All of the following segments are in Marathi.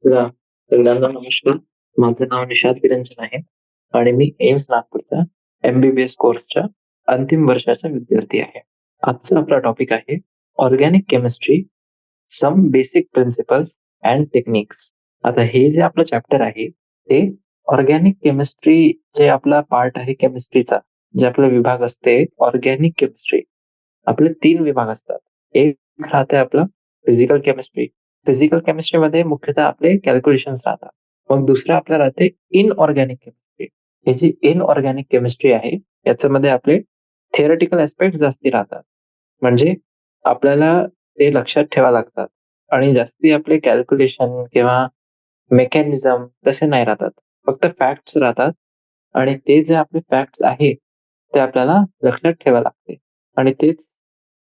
तर सगळ्यांना नमस्कार. माझं नाव निशांत विरंजन आहे आणि मी एम्स नागपूरचा एम-बी-बी-एस कोर्सच्या अंतिम वर्षाचा विद्यार्थी आहे. आजचा आपला टॉपिक आहे organic chemistry, some basic principles and techniques. आता हे जे आपलं चॅप्टर आहे ते ऑर्गॅनिक केमिस्ट्री जे आपला पार्ट आहे केमिस्ट्रीचा, जे आपला विभाग असते ऑर्गॅनिक केमिस्ट्री. आपले 3 विभाग असतात. एक राहते आपलं फिजिकल केमिस्ट्री. फिजिकल केमिस्ट्रीमध्ये मुख्यतः आपले कॅल्क्युलेशन्स राहतात. मग दुसरं आपलं राहते इनऑर्गॅनिक केमिस्ट्री. ही जी इनऑर्गॅनिक केमिस्ट्री आहे, याच्यामध्ये आपले थिअरेटिकल ॲस्पेक्ट जास्ती राहतात. म्हणजे आपल्याला ते लक्षात ठेवावं लागतात आणि जास्ती आपले कॅल्क्युलेशन किंवा मेकॅनिझम तसे नाही राहतात. फक्त फॅक्ट्स राहतात आणि ते जे आपले फॅक्ट्स आहे, ते आपल्याला लक्षात ठेवावे लागते आणि तेच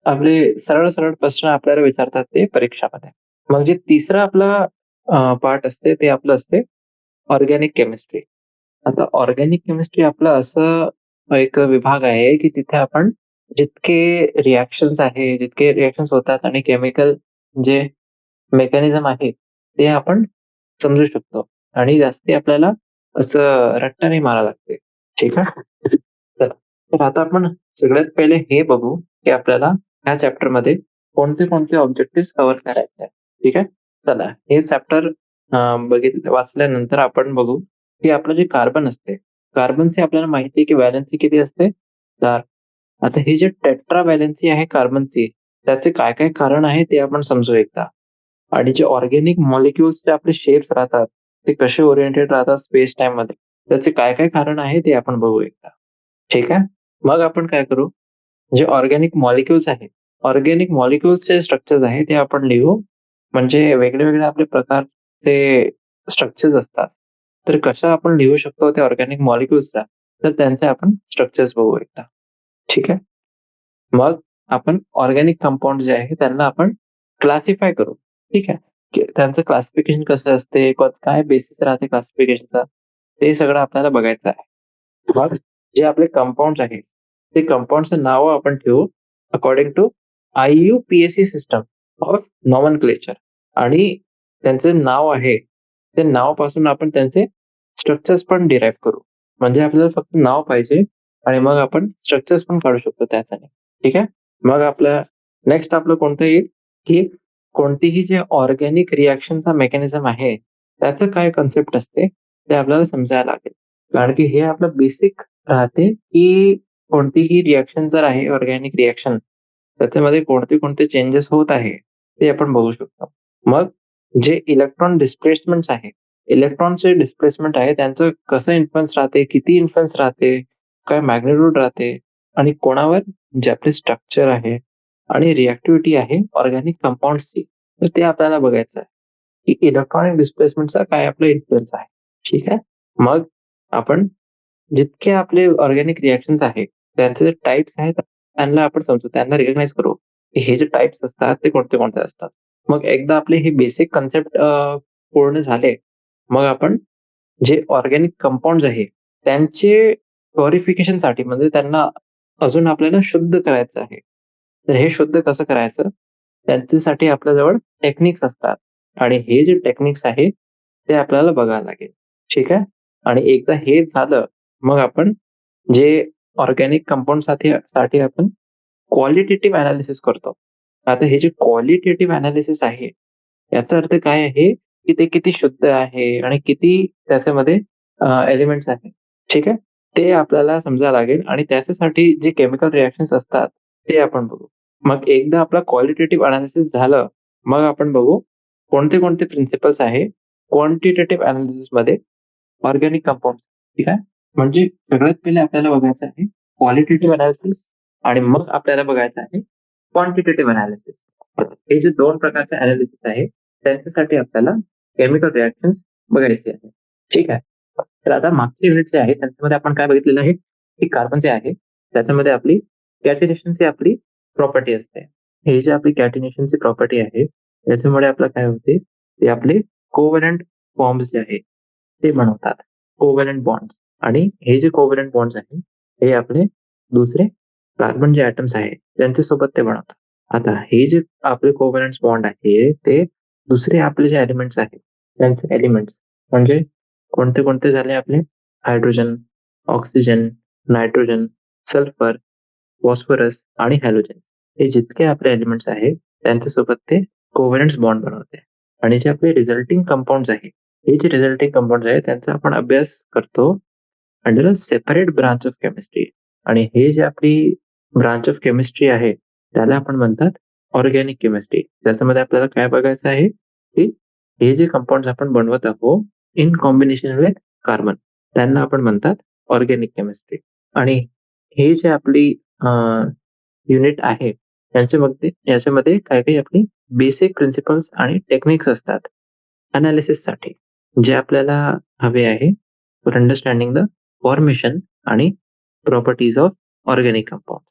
आपले सरळ-सरळ प्रश्न आपल्याला विचारतात ते परीक्षामध्ये. मग जे तिसरं आपला पार्ट असते ते आपलं असते ऑर्गॅनिक केमिस्ट्री. आता ऑर्गॅनिक केमिस्ट्री आपलं असं एक विभाग आहे, की तिथे आपण जितके रिएक्शन्स आहे, जितके रिएक्शन्स होतात आणि केमिकल जे मेकॅनिझम आहे, ते आपण समजू शकतो आणि जास्ती आपल्याला असं रट्टा नाही मारावं लागते. ठीक आहे? चला, तर आता आपण सगळ्यात पहिले हे बघू, की आपल्याला ह्या चॅप्टरमध्ये कोणते-कोणते ऑब्जेक्टिव्हज कव्हर करायचे आहेत. ठीक आहे? चला, हे चॅप्टर वाचल्यानंतर आपण बघू, की आपलं जे कार्बन असते, कार्बनची आपल्याला माहिती आहे, की व्हॅलेन्सी किती असते? 4. आता ही जी टेट्रा व्हॅलेन्सी आहे कार्बनची, त्याचे काय-काय कारण आहे ते आपण समजू एकदा. आणि जे ऑर्गॅनिक मॉलिक्युल्सचे आपले शेप्स राहतात, ते कसे ओरिएंटेड राहतात स्पेस टाईममध्ये, त्याचे काय-काय कारण आहे ते आपण बघू एकदा. ठीक आहे? मग आपण काय करू, जे ऑर्गॅनिक मॉलिक्युल्स आहेत, ऑर्गॅनिक मॉलिक्युल्सचे स्ट्रक्चर्स आहे ते आपण लिहू. म्हणजे वेगळे-वेगळे आपले प्रकारचे स्ट्रक्चर्स असतात. तर कसं आपण लिहू शकतो त्या ऑर्गॅनिक मॉलिक्युल्सला, तर त्यांचे आपण स्ट्रक्चर्स बघू एकदा. ठीक आहे? मग आपण ऑर्गॅनिक कंपाउंड जे आहे त्यांना आपण क्लासिफाय करू. ठीक आहे? की त्यांचं क्लासिफिकेशन कसं असते, काय बेसिस राहते क्लासिफिकेशनचा, ते सगळं आपल्याला बघायचं आहे. मग जे आपले कंपाउंड्स आहेत, ते कंपाउंड्सचं नावं आपण ठेवू according to IUPAC system of nomenclature आणि त्यांचं नाव आहे, ते नावापासून आपण त्यांचे स्ट्रक्चर्स पण डिराईव्ह करू. म्हणजे आपल्याला फक्त नाव पाहिजे आणि मग आपण स्ट्रक्चर्स पण काढू शकतो त्याच्याने. ठीक आहे? मग नेक्स्ट आपलं कोणतं येईल, की कोणतीही जे ऑर्गॅनिक रिएक्शनचा मेकॅनिझम आहे, त्याचं काय कन्सेप्ट असते, ते आपल्याला समजायला लागेल. कारण की हे आपलं बेसिक राहते, की कोणतीही रिएक्शन जर आहे ऑर्गॅनिक रिएक्शन, त्याच्यामध्ये कोणते-कोणते चेंजेस होत आहे, ते आपण बघू शकतो. मग जे इलेक्ट्रॉन डिस्प्लेसमेंट्स आहे, इलेक्ट्रॉनचे डिस्प्लेसमेंट आहे, त्यांचं कसं इन्फ्लुअन्स राहते, किती इन्फ्लुअन्स राहते, काय मॅग्निट्यूड राहते आणि कोणावर जे आपले स्ट्रक्चर आहे आणि रिएक्टिव्हिटी आहे ऑर्गॅनिक कंपाउंड्सची, तर ते आपल्याला बघायचं आहे, की इलेक्ट्रॉनिक डिस्प्लेसमेंटचा काय आपला इन्फ्लुअन्स आहे. ठीक आहे? मग आपण जितके आपले ऑर्गॅनिक रिएक्शन्स आहेत, त्यांचे जे टाइप्स आहेत, त्यांना आपण समजू, त्यांना रिकॉग्नाइज करू, की हे जे टाइप्स असतात ते कोणते-कोणते असतात. मग एकदा आपले हे बेसिक कन्सेप्ट पूर्ण झाले, मग आपण जे ऑर्गॅनिक कंपाउंड्स आहे, त्यांचे प्युरिफिकेशनसाठी म्हणजे त्यांना अजून आपल्याला शुद्ध करायचं आहे. तर हे शुद्ध कसं करायचं? त्यांच्यासाठी आपल्याजवळ टेक्निक्स असतात आणि हे जे टेक्निक्स आहे, ते आपल्याला बघावं लागेल. ठीक आहे? आणि एकदा हे झालं, मग आपण जे ऑर्गॅनिक कंपाउंड साठी आपण क्वालिटेटिव्ह एनालिसिस करतो. आता हे जे क्वालिटेटिव्ह एनालिसिस आहे, याचा अर्थ काय आहे, की ते किती शुद्ध आहे आणि किती त्याच्यामध्ये एलिमेंट्स आहेत. ठीक आहे? ते आपल्याला समजायला लागेल आणि त्याच्यासाठी जे केमिकल रिएक्शन्स असतात, ते आपण बघू. मग एकदा आपला क्वालिटेटिव्ह एनालिसिस झालं, मग आपण बघू कोणते-कोणते प्रिन्सिपल्स आहे क्वांटिटेटिव्ह एनालिसिसमध्ये ऑर्गॅनिक कंपाउंड. ठीक आहे? म्हणजे सगळ्यात पहिले आपल्याला बघायचं आहे क्वालिटेटिव्ह एनालिसिस आणि मग आपल्याला बघायचं आहे क्वांटिटेटिव्ह एनालिसिस. हे जे 2 प्रकारचे एनालिसिस आहे, त्यांच्यासाठी आपल्याला केमिकल रिएक्शन्स बघायचे आहे. ठीक आहे? तर आता मागचे युनिट जे आहे, त्याच्यामध्ये आपण काय बघितलेलं आहे, की कार्बन जे आहे, त्याच्यामध्ये आपली कॅटिनेशनची आपली प्रॉपर्टी असते. हे जे आपली कॅटिनेशनची प्रॉपर्टी आहे, त्याच्यामुळे आपलं काय होते, ते आपले कोव्हॅलंट फॉर्म्स जे आहेत, ते बनवतात. कोव्हॅलंट बॉन्ड्स आणि हे जे कोव्हॅलंट बॉन्ड्स आहेत, हे आपले दुसरे कार्बन जे ॲटम्स आहेत, त्यांच्यासोबत ते बनवतात. आता हे जे आपले कोव्हॅलंट बॉन्ड आहे, ते दुसरे आपले जे एलिमेंट्स आहेत, त्यांचे एलिमेंट्स म्हणजे कोणते कोणते झाले आपले hydrogen, oxygen, nitrogen, sulphur, phosphorus आणि हॅलोजन. हे जितके आपले एलिमेंट्स आहेत त्यांच्यासोबत ते कोव्हॅलंट बॉन्ड बनवते आणि जे आपले रिझल्टिंग कंपाऊंड्स आहे, हे जे रिझल्टिंग कंपाऊंड्स आहे त्यांचा आपण अभ्यास करतो under a separate branch of chemistry. आणि हे जे आपली ब्रांच ऑफ केमिस्ट्री आहे त्याला आपण म्हणतात ऑर्गॅनिक केमिस्ट्री. त्याच्यामध्ये आपल्याला काय बघायचं आहे की हे जे कंपाऊंड आपण बनवत आहोत इन कॉम्बिनेशन विथ कार्बन, त्यांना आपण म्हणतात ऑर्गॅनिक केमिस्ट्री. आणि हे जे आपली युनिट आहे याच्यामध्ये काही काही आपली बेसिक प्रिन्सिपल्स आणि टेक्निक्स असतात अनालिसिस साठी, जे आपल्याला हवे आहे फॉर अंडरस्टँडिंग द फॉर्मेशन आणि प्रॉपर्टीज ऑफ ऑर्गॅनिक कंपाऊंड.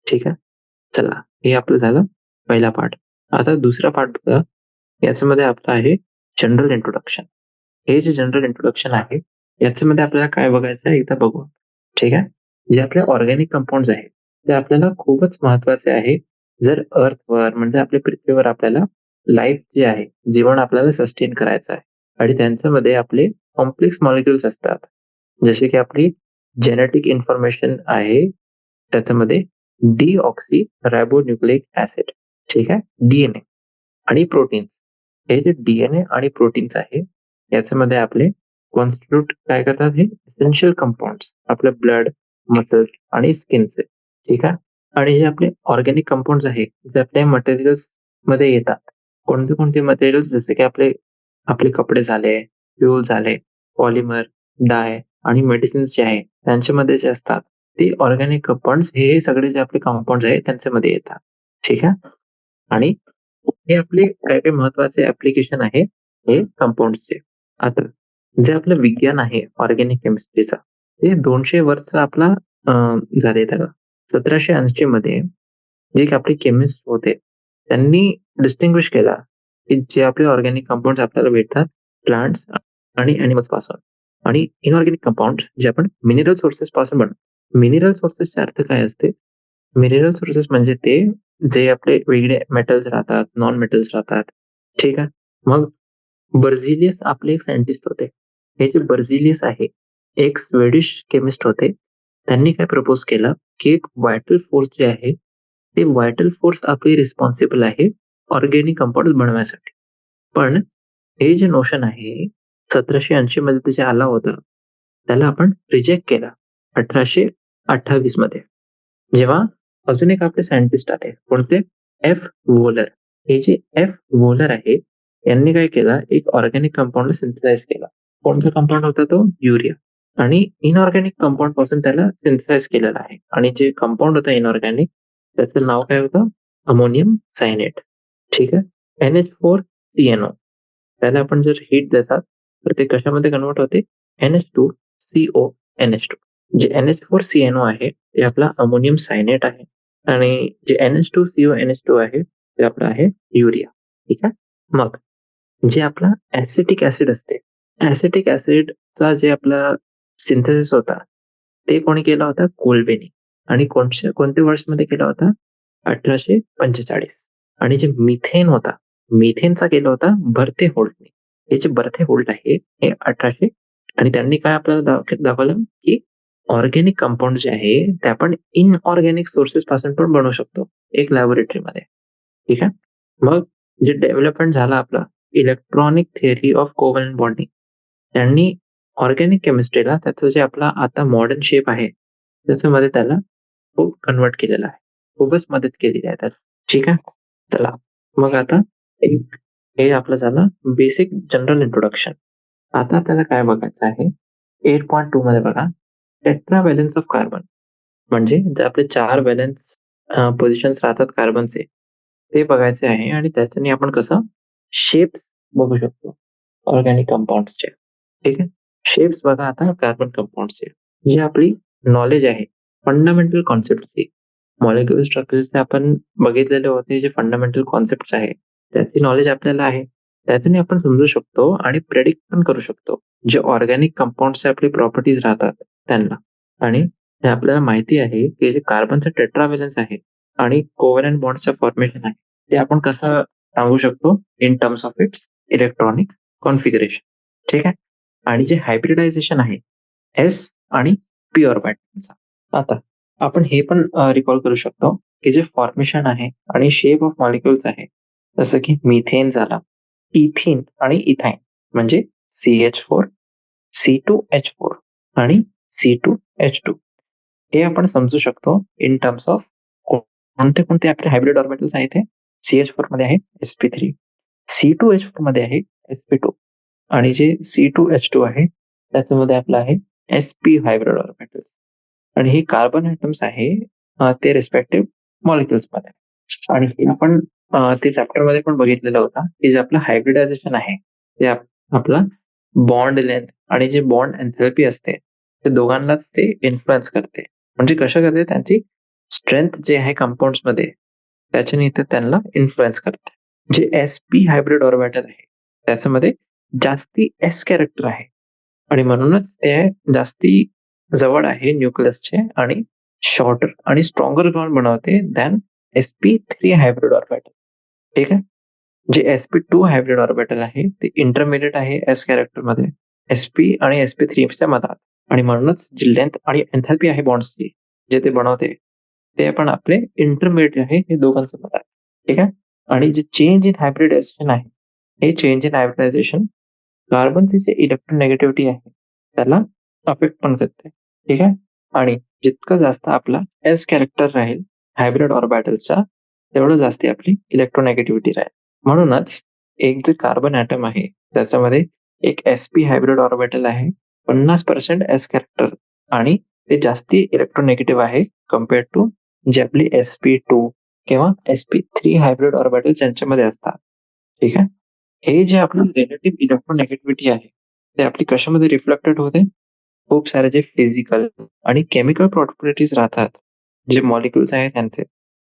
ठीक आहे, चला हे आपलं झालं पहिला पार्ट. आता दुसरा पार्ट बघा, याच्यामध्ये आपलं आहे जनरल इंट्रोडक्शन. हे जे जनरल इंट्रोडक्शन आहे याच्यामध्ये आपल्याला काय बघायचं आहे एकदा बघू. ठीक आहे, जे आपले ऑर्गॅनिक कंपाऊंड आहेत ते आपल्याला खूपच महत्वाचे आहे. जर अर्थवर म्हणजे आपल्या पृथ्वीवर आपल्याला लाईफ जे आहे, जीवन आपल्याला सस्टेन करायचं आहे आणि त्यांच्यामध्ये आपले कॉम्प्लेक्स मॉलिक्युल्स असतात, जसे की आपली जेनेटिक इन्फॉर्मेशन आहे त्याच्यामध्ये डीऑक्सी रायबोन्यूक्लिक ऍसिड. ठीक आहे, डीएनए आणि प्रोटीन्स. हे जे डीएनए आणि प्रोटीन्स आहे याच्यामध्ये आपले कॉन्स्टिट्यूट काय करतात, हे एसेन्शियल कंपाऊंड आपले ब्लड, मसल्स आणि स्किनचे. ठीक आहे, आणि हे आपले ऑर्गॅनिक कंपाऊंड आहे जे आपल्या मटेरियल्स मध्ये येतात. कोणते कोणते मटेरियल्स, जसे की आपले आपले कपडे झाले, फ्युल झाले, पॉलिमर, डाय आणि मेडिसिन्स जे आहे त्यांच्यामध्ये जे असतात ते ऑर्गॅनिक कंपाऊंड, हे सगळे जे आपले कंपाऊंड आहेत त्यांच्यामध्ये येतात. ठीक आहे, आणि हे आपले काही काही महत्वाचे ऍप्लिकेशन आहे हे कंपाऊंडचे. आता जे आपलं विज्ञान आहे ऑर्गॅनिक केमिस्ट्रीचा, ते 200 वर्षचा आपला झाले. त्याला 1780 मध्ये जे की आपले केमिस्ट होते त्यांनी डिस्टिंग्विश केला की जे आपले ऑर्गॅनिक कंपाऊंड आपल्याला भेटतात प्लांट्स आणि अॅनिमल्स पासून, आणि इनऑर्गॅनिक कंपाऊंड जे आपण मिनरल सोर्सेस पासून बनवतो. मिनरल सोर्सेसचे अर्थ काय असते? मिनरल सोर्सेस म्हणजे ते जे आपले वेगळे मेटल्स राहतात, नॉन मेटल्स राहतात. ठीक आहे, मग बर्झिलियस आपले एक सायंटिस्ट होते. हे जे बर्झिलियस आहे एक स्वेडिश केमिस्ट होते. त्यांनी काय प्रपोज केलं की एक व्हायटल फोर्स जे आहे ते व्हायटल फोर्स आपली रिस्पॉन्सिबल आहे ऑर्गॅनिक कंपाऊंड बनवण्यासाठी. पण हे जे नोशन आहे 1780 मध्ये ते जे आला होता त्याला आपण रिजेक्ट केला 1828 मध्ये, जेव्हा अजून एक आपले सायंटिस्ट आले. कोणते? F volar. हे जे एफ वोलर आहे यांनी काय केलं, एक ऑर्गॅनिक कंपाऊंड सिंथेसाइज केला. कोणता कंपाऊंड होता तो? युरिया. आणि इनऑर्गॅनिक कंपाऊंड पासून त्याला सिंथेसाइज केलेला आहे. आणि जे कंपाऊंड होतं इनऑर्गॅनिक त्याचं नाव काय होतं? Ammonium cyanate. ठीक आहे, NH4CNO. त्याला आपण जर हीट देतात तर ते कशामध्ये कन्वर्ट होते? NH2CONH2. जे NH4CNO आहे ते आपला अमोनियम सायनेट आहे आणि जे NH2CONH2 आहे ते आपलं आहे युरिया. ठीक आहे, मग जे आपला ऍसिटिक ऍसिड असते, ऍसिटिक ऍसिडचा जे आपला सिंथेसिस होता ते कोणी केला होता? कोल्बेनी. आणि कोणत्या वर्षमध्ये केला होता? 1845. आणि जे मिथेन होता, मिथेनचा केला होता बर्थे होल्टने. हे जे बर्थे होल्ट आहे हे 1800, आणि त्यांनी काय आपल्याला दाखवलं की ऑर्गॅनिक कंपाऊंड जे आहे ते आपण इनऑर्गॅनिक सोर्सेस पासून पण बनवू शकतो एक लॅबोरेटरीमध्ये. ठीक आहे, मग जे डेव्हलपमेंट झाला आपला electronic theory of covalent bonding, त्यांनी ऑर्गॅनिक केमिस्ट्रीला त्याचं जे आपला आता मॉडर्न शेप आहे त्याच्यामध्ये त्याला खूप कन्वर्ट केलेला आहे, खूपच मदत केलेली आहे त्यात. ठीक आहे, चला मग आता एक हे आपलं झालं बेसिक जनरल इंट्रोडक्शन. आता आपल्याला काय बघायचं आहे 8.2 मध्ये बघा, टेट्रा व्हॅलेन्स ऑफ कार्बन. म्हणजे जे आपले 4 व्हॅलेन्स पोझिशन्स राहतात कार्बनचे ते बघायचे आहे, आणि त्याच्याने आपण कसं शेप्स बघू शकतो ऑर्गॅनिक कंपाऊंडचे. ठीक आहे, शेप्स बघा आता कार्बन कंपाऊंडचे. जी आपली नॉलेज आहे फंडामेंटल कॉन्सेप्टची, मॉलिक्युलर स्ट्रक्चर्सचे आपण बघितलेले होते, जे फंडामेंटल कॉन्सेप्ट आहे त्याची नॉलेज आपल्याला आहे. त्याच्याने आपण समजू शकतो आणि प्रेडिक्ट पण करू शकतो जे ऑर्गॅनिक कंपाऊंडचे आपली प्रॉपर्टीज राहतात त्यांना. आणि हे आपल्याला माहिती आहे की जे कार्बनचं टेट्राव्हॅलन्स आहे आणि कोव्हॅलंट बॉन्डचं फॉर्मेशन आहे ते आपण कसं सांगू शकतो in terms of its electronic configuration. ठीक आहे. आणि जे हायब्रिडायझेशन आहे एस आणि पी ऑर्बिटलचा. आता आपण हे पण रिकॉल करू शकतो की जे फॉर्मेशन आहे आणि शेप ऑफ मॉलिक्युल्स आहे, जसं की मिथेन झाला, इथिन आणि इथाइन, म्हणजे CH4, C2H4 आणि C2H2. हे आपण समजू शकतो इन टर्म्स ऑफ कोणते कोणते आपले हायब्रिड ऑर्बिटल्स आहेत. ते CH4 मध्ये आहे sp3, C2H4 मध्ये आहे sp2 आणि जे C2H2 आहे त्याच्यामध्ये आपलं आहे sp हायब्रिड ऑर्बिटल्स. आणि हे कार्बन ॲटम्स आहे ते रिस्पेक्टिव्ह मॉलिक्युल्स मध्ये. आणि हे आपण ते चॅप्टर मध्ये पण बघितलेलं होतं की जे आपलं हायब्रिडायझेशन आहे ते आपला बॉन्ड लेंथ आणि जे बॉन्ड एन्थॅल्पी असते ते दोघांनाच ते इन्फ्लुएन्स करते. म्हणजे कसं करते, त्यांची स्ट्रेंथ जे आहे कंपाऊंड्स मध्ये त्याच्याने ते त्यांना इन्फ्लुएन्स करते. जे sp हायब्रिड ऑर्बिटल आहे त्याच्यामध्ये जास्ती s कॅरेक्टर आहे आणि म्हणूनच ते जास्ती जवळ आहे न्यूक्लियसचे आणि शॉर्टर आणि स्ट्रॉंगर बॉन्ड बनवते दॅन sp3 हायब्रिड ऑर्बिटल. ठीक आहे. जे sp2 हायब्रिड ऑर्बिटल आहे ते इंटरमिडिएट आहे s कॅरेक्टर मध्ये sp आणि sp3 च्या मधात. आणि म्हणूनच जी लेंथ आणि एन्थॅल्पी आहे बॉन्ड्सची जे ते बनवते ते पण आपले इंटरमिडिएट आहे हे दोघांच्या मधात. ठीक आहे. आणि जे चेंज इन हायब्रिडायझेशन आहे हे चेंज इन हायब्रिडायझेशन कार्बनची जी इलेक्ट्रोनेगेटिव्हिटी आहे त्याला अफेक्ट पण करते. ठीक आहे. आणि जितकं जास्त आपला एस कॅरेक्टर राहील हायब्रिड ऑर्बिटल्सचा तेवढं जास्ती आपली इलेक्ट्रोनेगेटिव्हिटी राहील. म्हणूनच एक जे कार्बन ॲटम आहे त्याच्यामध्ये एक sp हायब्रिड ऑर्बिटल आहे 50% एस कॅरेक्टर आणि ते जास्ती इलेक्ट्रोनेगेटिव्ह आहे कम्पेअर्ड टू जे आपली sp2 किंवा sp3 हायब्रिड ऑर्बिटल्स यांच्यामध्ये असतात. ठीक आहे. हे जे आपलं रिलेटिव्ह इलेक्ट्रोनेगेटिव्हिटी आहे ते आपली कशामध्ये रिफ्लेक्टेड होते, खूप सारे जे फिजिकल आणि केमिकल प्रॉपर्टीज राहतात, जे मॉलिक्युल्स आहेत त्यांचे,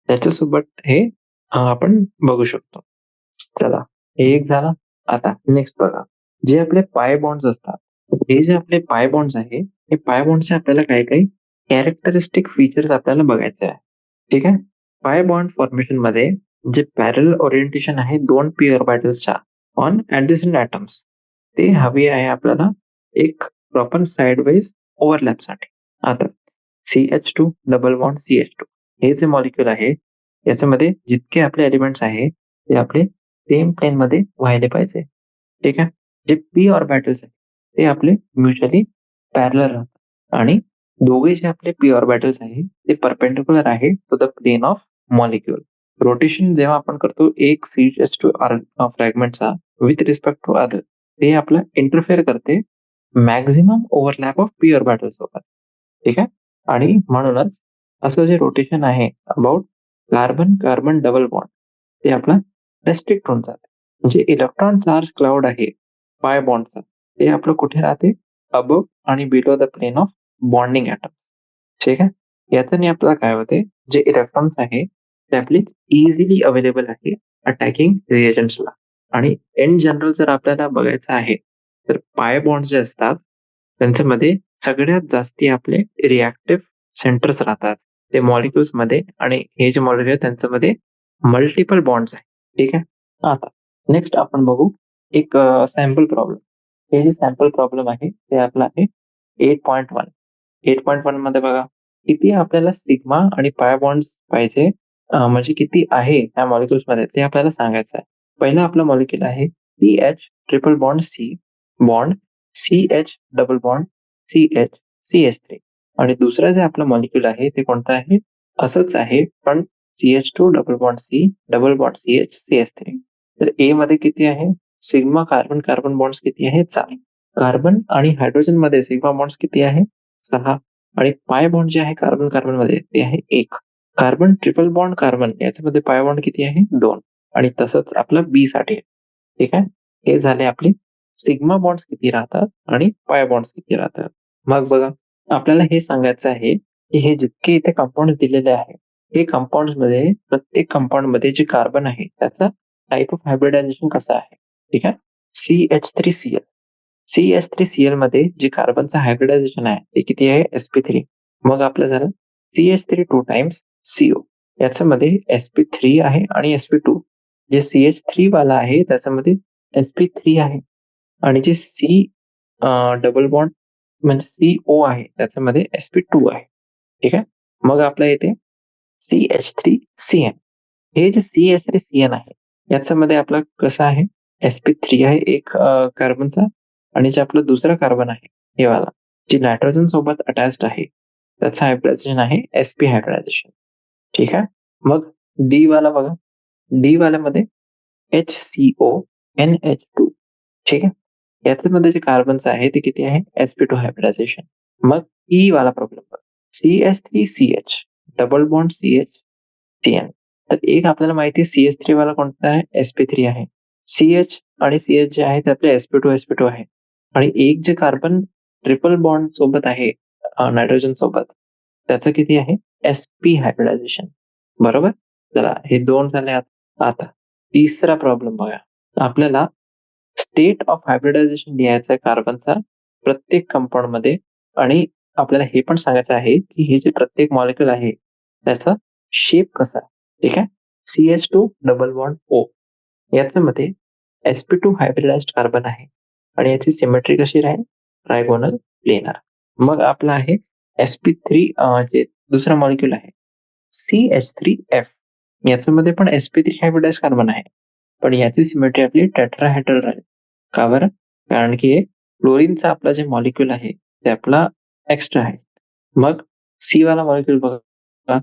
त्याच्यासोबत हे आपण बघू शकतो. चला, हे एक झालं. आता नेक्स्ट बघा, जे आपले पाय बॉन्ड्स असतात, हे जे आपले पाय बॉन्ड्स आहे हे पाय बॉन्डचे आपल्याला काही काही कॅरेक्टरिस्टिक फीचर्स आपल्याला बघायचे आहे. ठीक आहे. पाय बॉन्ड फॉर्मेशन मध्ये जे पॅरल ओरिएंटेशन आहे दोन पी ऑर्बिटल्सच्या ऑन ऍडजस्टंट ॲटम्स ते हवी आहे आपल्याला एक प्रॉपर साइडवाइज ओव्हरलॅपसाठी. आता CH2 डबल बॉन्ड CH2 हे जे मॉलिक्युल आहे याच्यामध्ये जितके आपले एलिमेंट्स आहे ते आपले सेम प्लेन मध्ये व्हायला पाहिजे. ठीक आहे. जे पी ऑर्बिटल्स आहेत ते आपले म्युच्युअली पॅरलल राहतात आणि दोघे जे आपले पी ऑर्बिटल्स आहे ते परपेंडिक्युलर आहे to the plane of molecule. Rotation जेव्हा आपण करतो एक CH2 फ्रॅगमेंटचा विथ रिस्पेक्ट टू अदर ते आपलं इंटरफेअर करते maximum overlap of p orbital सोबत. ठीक आहे. आणि म्हणूनच असं जे रोटेशन आहे about carbon carbon double bond ते आपला रेस्ट्रिक्ट होऊन जाते. म्हणजे इलेक्ट्रॉन चार्ज क्लाउड आहे पाय बॉन्डचा ते आपलं कुठे राहते, अबव आणि below the plane of bonding atoms. ठीक आहे. याच्याने आपल्याला काय होते, जे इलेक्ट्रॉन्स आहे ते आपले इझिली अवेलेबल आहे अटॅकिंग रिएजंट्सला. आणि इन जनरल जर आपल्याला बघायचं आहे तर पाय बॉन्ड जे असतात त्यांच्यामध्ये सगळ्यात जास्ती आपले रिॲक्टिव्ह सेंटर्स राहतात ते मॉलिक्युल्स मध्ये. आणि हे जे मॉलिक्युल त्यांच्यामध्ये मल्टिपल बॉन्ड्स आहेत. ठीक आहे. आता नेक्स्ट आपण बघू एक सॅम्पल प्रॉब्लेम. हे जे सॅम्पल प्रॉब्लेम आहे ते आपलं आहे 8.1. 8.1 मध्ये बघा किती आपल्याला सिग्मा आणि पाय बॉन्ड्स पाहिजे, म्हणजे किती आहे त्या मॉलिक्युल्स मध्ये ते आपल्याला सांगायचं आहे. पहिला आपला मॉलिक्युल आहे CH triple bond C bond CH double bond CH CH3. आणि दुसरं जे आपलं मॉलिक्युल आहे ते कोणतं आहे, असंच आहे पण CH2 double bond C double bond CH CH3. तर ए मध्ये किती आहे, सिग्मा कार्बन कार्बन बॉन्ड्स किती आहे, 4. कार्बन आणि हायड्रोजन मध्ये सिग्मा बॉन्ड्स किती आहे, 6. आणि पाय बॉन्ड जे आहे कार्बन कार्बन मध्ये ते आहे 1. कार्बन ट्रिपल बॉन्ड कार्बन याच्यामध्ये पाय बॉन्ड किती आहे, 2. आणि तसंच आपलं बी साठी. ठीक आहे. हे झाले आपले सिग्मा बॉन्ड्स किती राहतात आणि पाय बॉन्ड्स किती राहतात. मग बघा आपल्याला हे सांगायचं आहे की हे जितके इथे कंपाऊंड दिलेले आहे हे कंपाऊंड मध्ये प्रत्येक कंपाऊंड मध्ये जे कार्बन आहे त्याचा टाइप ऑफ हायब्रिडायझेशन कसं आहे. ठीक आहे. CH3Cl CH3Cl मध्ये जे कार्बनचं हायब्रिडायझेशन आहे ते किती आहे, sp3. मग आपलं झालं CH3 2 टाइम्स CO. याच्यामध्ये sp3 आहे आणि sp2. जे CH3 वाला आहे त्याच्यामध्ये sp3 आहे आणि जे सी डबल बॉन्ड म्हणजे CO आहे त्याच्यामध्ये sp2 आहे. ठीक आहे. मग आपल्या इथे CH3CN. हे जे CH3CN आहे याच्यामध्ये आपला कसं आहे sp3 आहे एक कार्बनचा आणि जे आपलं दुसरा कार्बन आहे हे वाला जे नायट्रोजन सोबत अटॅच्ड आहे त्याचं हायब्रिडायझेशन आहे sp हायब्रिडायझेशन. ठीक आहे. मग डी वाला बघा. डी वाल्यामध्ये HCONH2. ठीक आहे. याच्यामध्ये जे कार्बनचं आहे ते किती आहे sp2 हायब्रिडायझेशन. मग ई वाला प्रॉब्लेम बघा. CH3CH डबल बॉन्ड CH तर एक आपल्याला माहिती आहे CH3 वाला कोणता आहे sp3 आहे. CH आणि CH जे आहे ते आपले sp2 आहे आणि एक जे कार्बन ट्रिपल बॉन्ड सोबत आहे नायट्रोजन सोबत त्याचं किती आहे sp हायब्रिडायझेशन. बरोबर. चला हे 2 झाले. आता तिसरा प्रॉब्लेम बघा. आपल्याला स्टेट ऑफ हायब्रिडायझेशन लिहायचं आहे कार्बनचा प्रत्येक कंपाऊंड मध्ये आणि आपल्याला हे पण सांगायचं आहे की हे जे प्रत्येक मॉलिक्युल आहे त्याचा शेप कसा आहे. ठीक आहे. CH2 डबल बॉन्ड O याच्यामध्ये sp2 हायब्रिडाइज्ड कार्बन आहे आणि याची सिमेट्री कशी राहील ट्रायगोनल प्लेनर. मग आपला आहे sp3 जे दुसरा मॉलिक्युल आहे CH3F याच्यामध्ये पण sp3 हायब्रिडाइज्ड कार्बन आहे पण याची सिमेट्री आपली टेट्राहेड्रल राहील. का बरं? कारण की फ्लोरीनचा आपला जे मॉलिक्युल आहे ते आपला एक्स्ट्रा आहे. मग सी वाला मॉलिक्युल बघा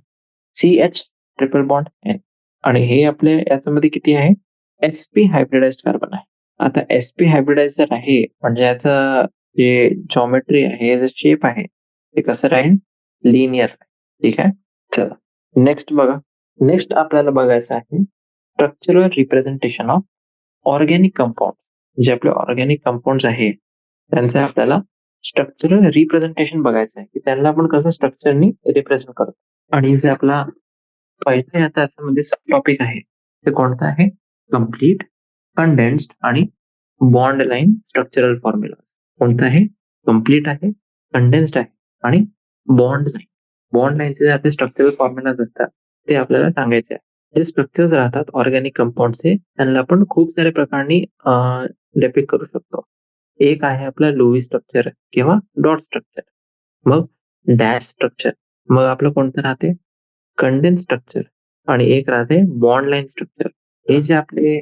CH ट्रिपल बॉन्ड N आणि हे आपल्या याच्यामध्ये किती आहे sp हायब्रिडाइज्ड कार्बन आहे. आता sp हायब्रिडाइज जर आहे म्हणजे याचं जे जॉमेट्री आहे जे शेप आहे ते कसं राहील लिनियर. ठीक आहे. चला नेक्स्ट बघा. नेक्स्ट आपल्याला बघायचं आहे structural representation of organic compound. जे आपले ऑर्गॅनिक कंपाऊंड आहे त्यांचं आपल्याला स्ट्रक्चरल रिप्रेझेंटेशन बघायचं आहे की त्यांना आपण कसं स्ट्रक्चरनी रिप्रेझेंट करतो. आणि जे आपला पहिल्या त्याच्यामध्ये सब टॉपिक आहे ते कोणतं आहे कम्प्लीट कंडेन्स्ड आणि बॉन्ड लाईन स्ट्रक्चरल फॉर्म्युला. कोणतं आहे कम्प्लीट आहे कंडेन्स्ड आहे आणि बॉन्ड लाईन. बॉन्ड लाईनचे जे आपले स्ट्रक्चरल फॉर्म्युलाज असतात ते आपल्याला सांगायचे आहे. जे स्ट्रक्चर्स राहतात ऑर्गॅनिक कंपाऊंडचे त्यांना आपण खूप साऱ्या प्रकारांनी डेपिक्ट करू शकतो. एक आहे आपलं लुईस स्ट्रक्चर किंवा डॉट स्ट्रक्चर. मग डॅश स्ट्रक्चर. मग आपलं कोणतं राहते कंडेन्स स्ट्रक्चर आणि एक राहते बॉन्ड लाईन स्ट्रक्चर. हे जे आपले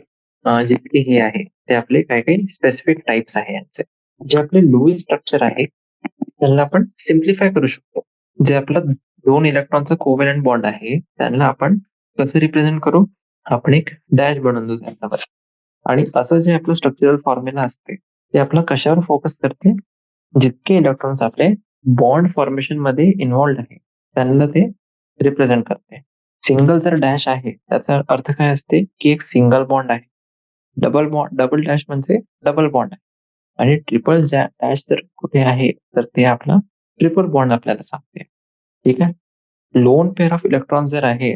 जितके हे आहे ते आपले काही काही स्पेसिफिक टाइप्स आहे यांचे. जे आपले लुईस स्ट्रक्चर आहे त्यांना आपण सिम्प्लिफाय करू शकतो. जे आपलं 2 इलेक्ट्रॉनचा कोव्हॅलेंट बॉन्ड आहे त्यांना आपण कसं रिप्रेझेंट करू आपण एक डॅश बनवून देऊ त्याच्यावर. आणि असं जे आपलं स्ट्रक्चरल फॉर्म्युला असते ते आपलं कशावर फोकस करते जितके इलेक्ट्रॉन्स आपले बॉन्ड फॉर्मेशन मध्ये इन्व्हॉल्ड आहे त्यांना ते रिप्रेझेंट करते. सिंगल जर डॅश आहे त्याचा अर्थ काय असते की एक सिंगल बॉन्ड आहे. डबल डॅश म्हणजे डबल बॉन्ड आहे आणि ट्रिपल डॅश जर कुठे आहे तर ते आपला ट्रिपल बॉन्ड आपल्याला सांगते. ठीक आहे. लोन पेअर ऑफ इलेक्ट्रॉन जर आहे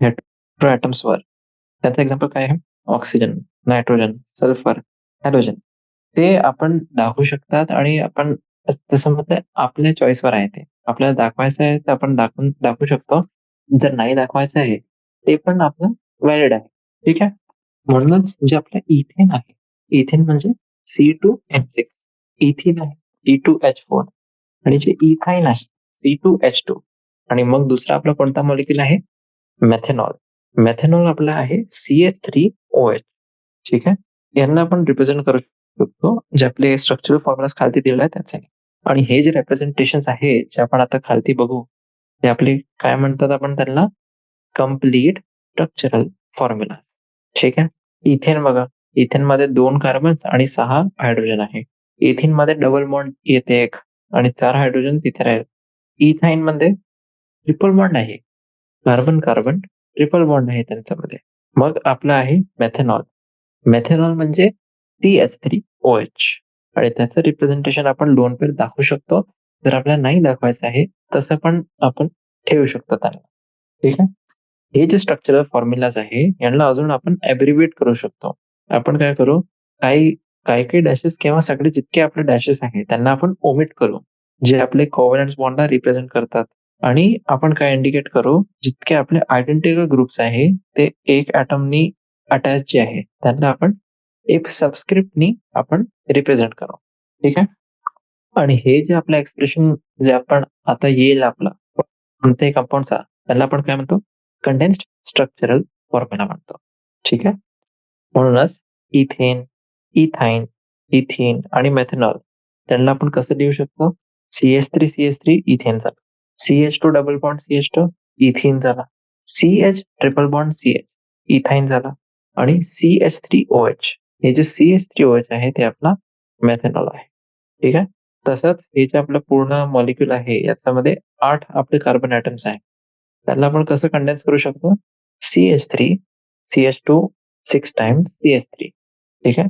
वर त्याचं एक्झाम्पल काय आहे ऑक्सिजन नायट्रोजन सल्फर हॅलोजन ते आपण दाखवू शकतात आणि आपण तसं म्हटलं आपल्या चॉईसवर आहे ते आपल्याला दाखवायचं आहे तर आपण दाखवू शकतो. जर नाही दाखवायचं आहे ते पण आपलं व्हॅलिड आहे. ठीक आहे. म्हणूनच जे आपलं इथेन आहे इथेन म्हणजे C2H6 इथिन आहे C2H4 आणि जे इथाईन आहे C2H2 आणि मग दुसरा आपला कोणता मॉलिक्युल आहे मेथेनॉल. मेथेनॉल आपला आहे CH3OH. ठीक आहे. यांना आपण रिप्रेझेंट करू शकतो जे आपले स्ट्रक्चरल फॉर्म्युलाज खालती दिलेले आहेत त्याचे. आणि हे जे रिप्रेझेंटेशन आहे जे आपण आता खालती बघू ते आपले काय म्हणतात आपण त्यांना कम्प्लीट स्ट्रक्चरल फॉर्म्युला. ठीक आहे. इथेन बघा इथेन मध्ये 2 कार्बन आणि 6 हायड्रोजन आहे. इथिन मध्ये डबल बॉन्ड येते एक आणि 4 हायड्रोजन तिथे राहील. इथाईन मध्ये ट्रिपल बॉन्ड आहे. कार्बन कार्बन ट्रिपल बॉन्ड आहे त्यांच्यामध्ये. मग आपलं आहे मेथेनॉल. मेथेनॉल म्हणजे CH3OH आणि त्याचं रिप्रेझेंटेशन आपण 2 पेर दाखवू शकतो. जर आपल्याला नाही दाखवायचं आहे तसं पण आपण ठेवू शकतो त्यांना. ठीक आहे. हे जे स्ट्रक्चरल फॉर्म्युलाज आहे यांना अजून आपण ॲब्रिव्हिएट करू शकतो. आपण काय करू काही काही डॅशेस किंवा सगळे जितके आपले डॅशेस आहेत त्यांना आपण ओमिट करू जे आपले कोव्हॅलंट बॉन्डला रिप्रेझेंट करतात आणि आपण काय इंडिकेट करू जितके आपले आयडेंटिकल ग्रुप्स आहे ते एक ॲटमनी अटॅच जे आहे त्यांना आपण एक सबस्क्रिप्टनी आपण रिप्रेझेंट करू. ठीक आहे. आणि हे जे आपलं एक्सप्रेशन जे आपण आता येईल आपला कोणत्याही कंपाऊंडचा त्याला आपण काय म्हणतो? कंडेन्स्ड स्ट्रक्चरल फॉर्म्युला म्हणतो. ठीक आहे. म्हणूनच इथेन, इथाईन, इथीन आणि मेथनॉल त्यांना आपण कसं लिहू शकतो? CH3CH3 इथेन झालं. CH2 double bond CH2 ethene झाला. CH ट्रिपल बॉन्ड CH इथाईन झाला आणि CH3OH हे जे CH3OH आहे ते आपला मेथनॉल आहे. ठीक आहे. तसंच हे जे आपलं पूर्ण मॉलिक्यूल आहे याच्यामध्ये 8 आपले कार्बन ॲटम्स आहेत. त्याला आपण कसं कंडेन्स करू शकतो? CH3 CH2 6 times CH3. ठीक आहे.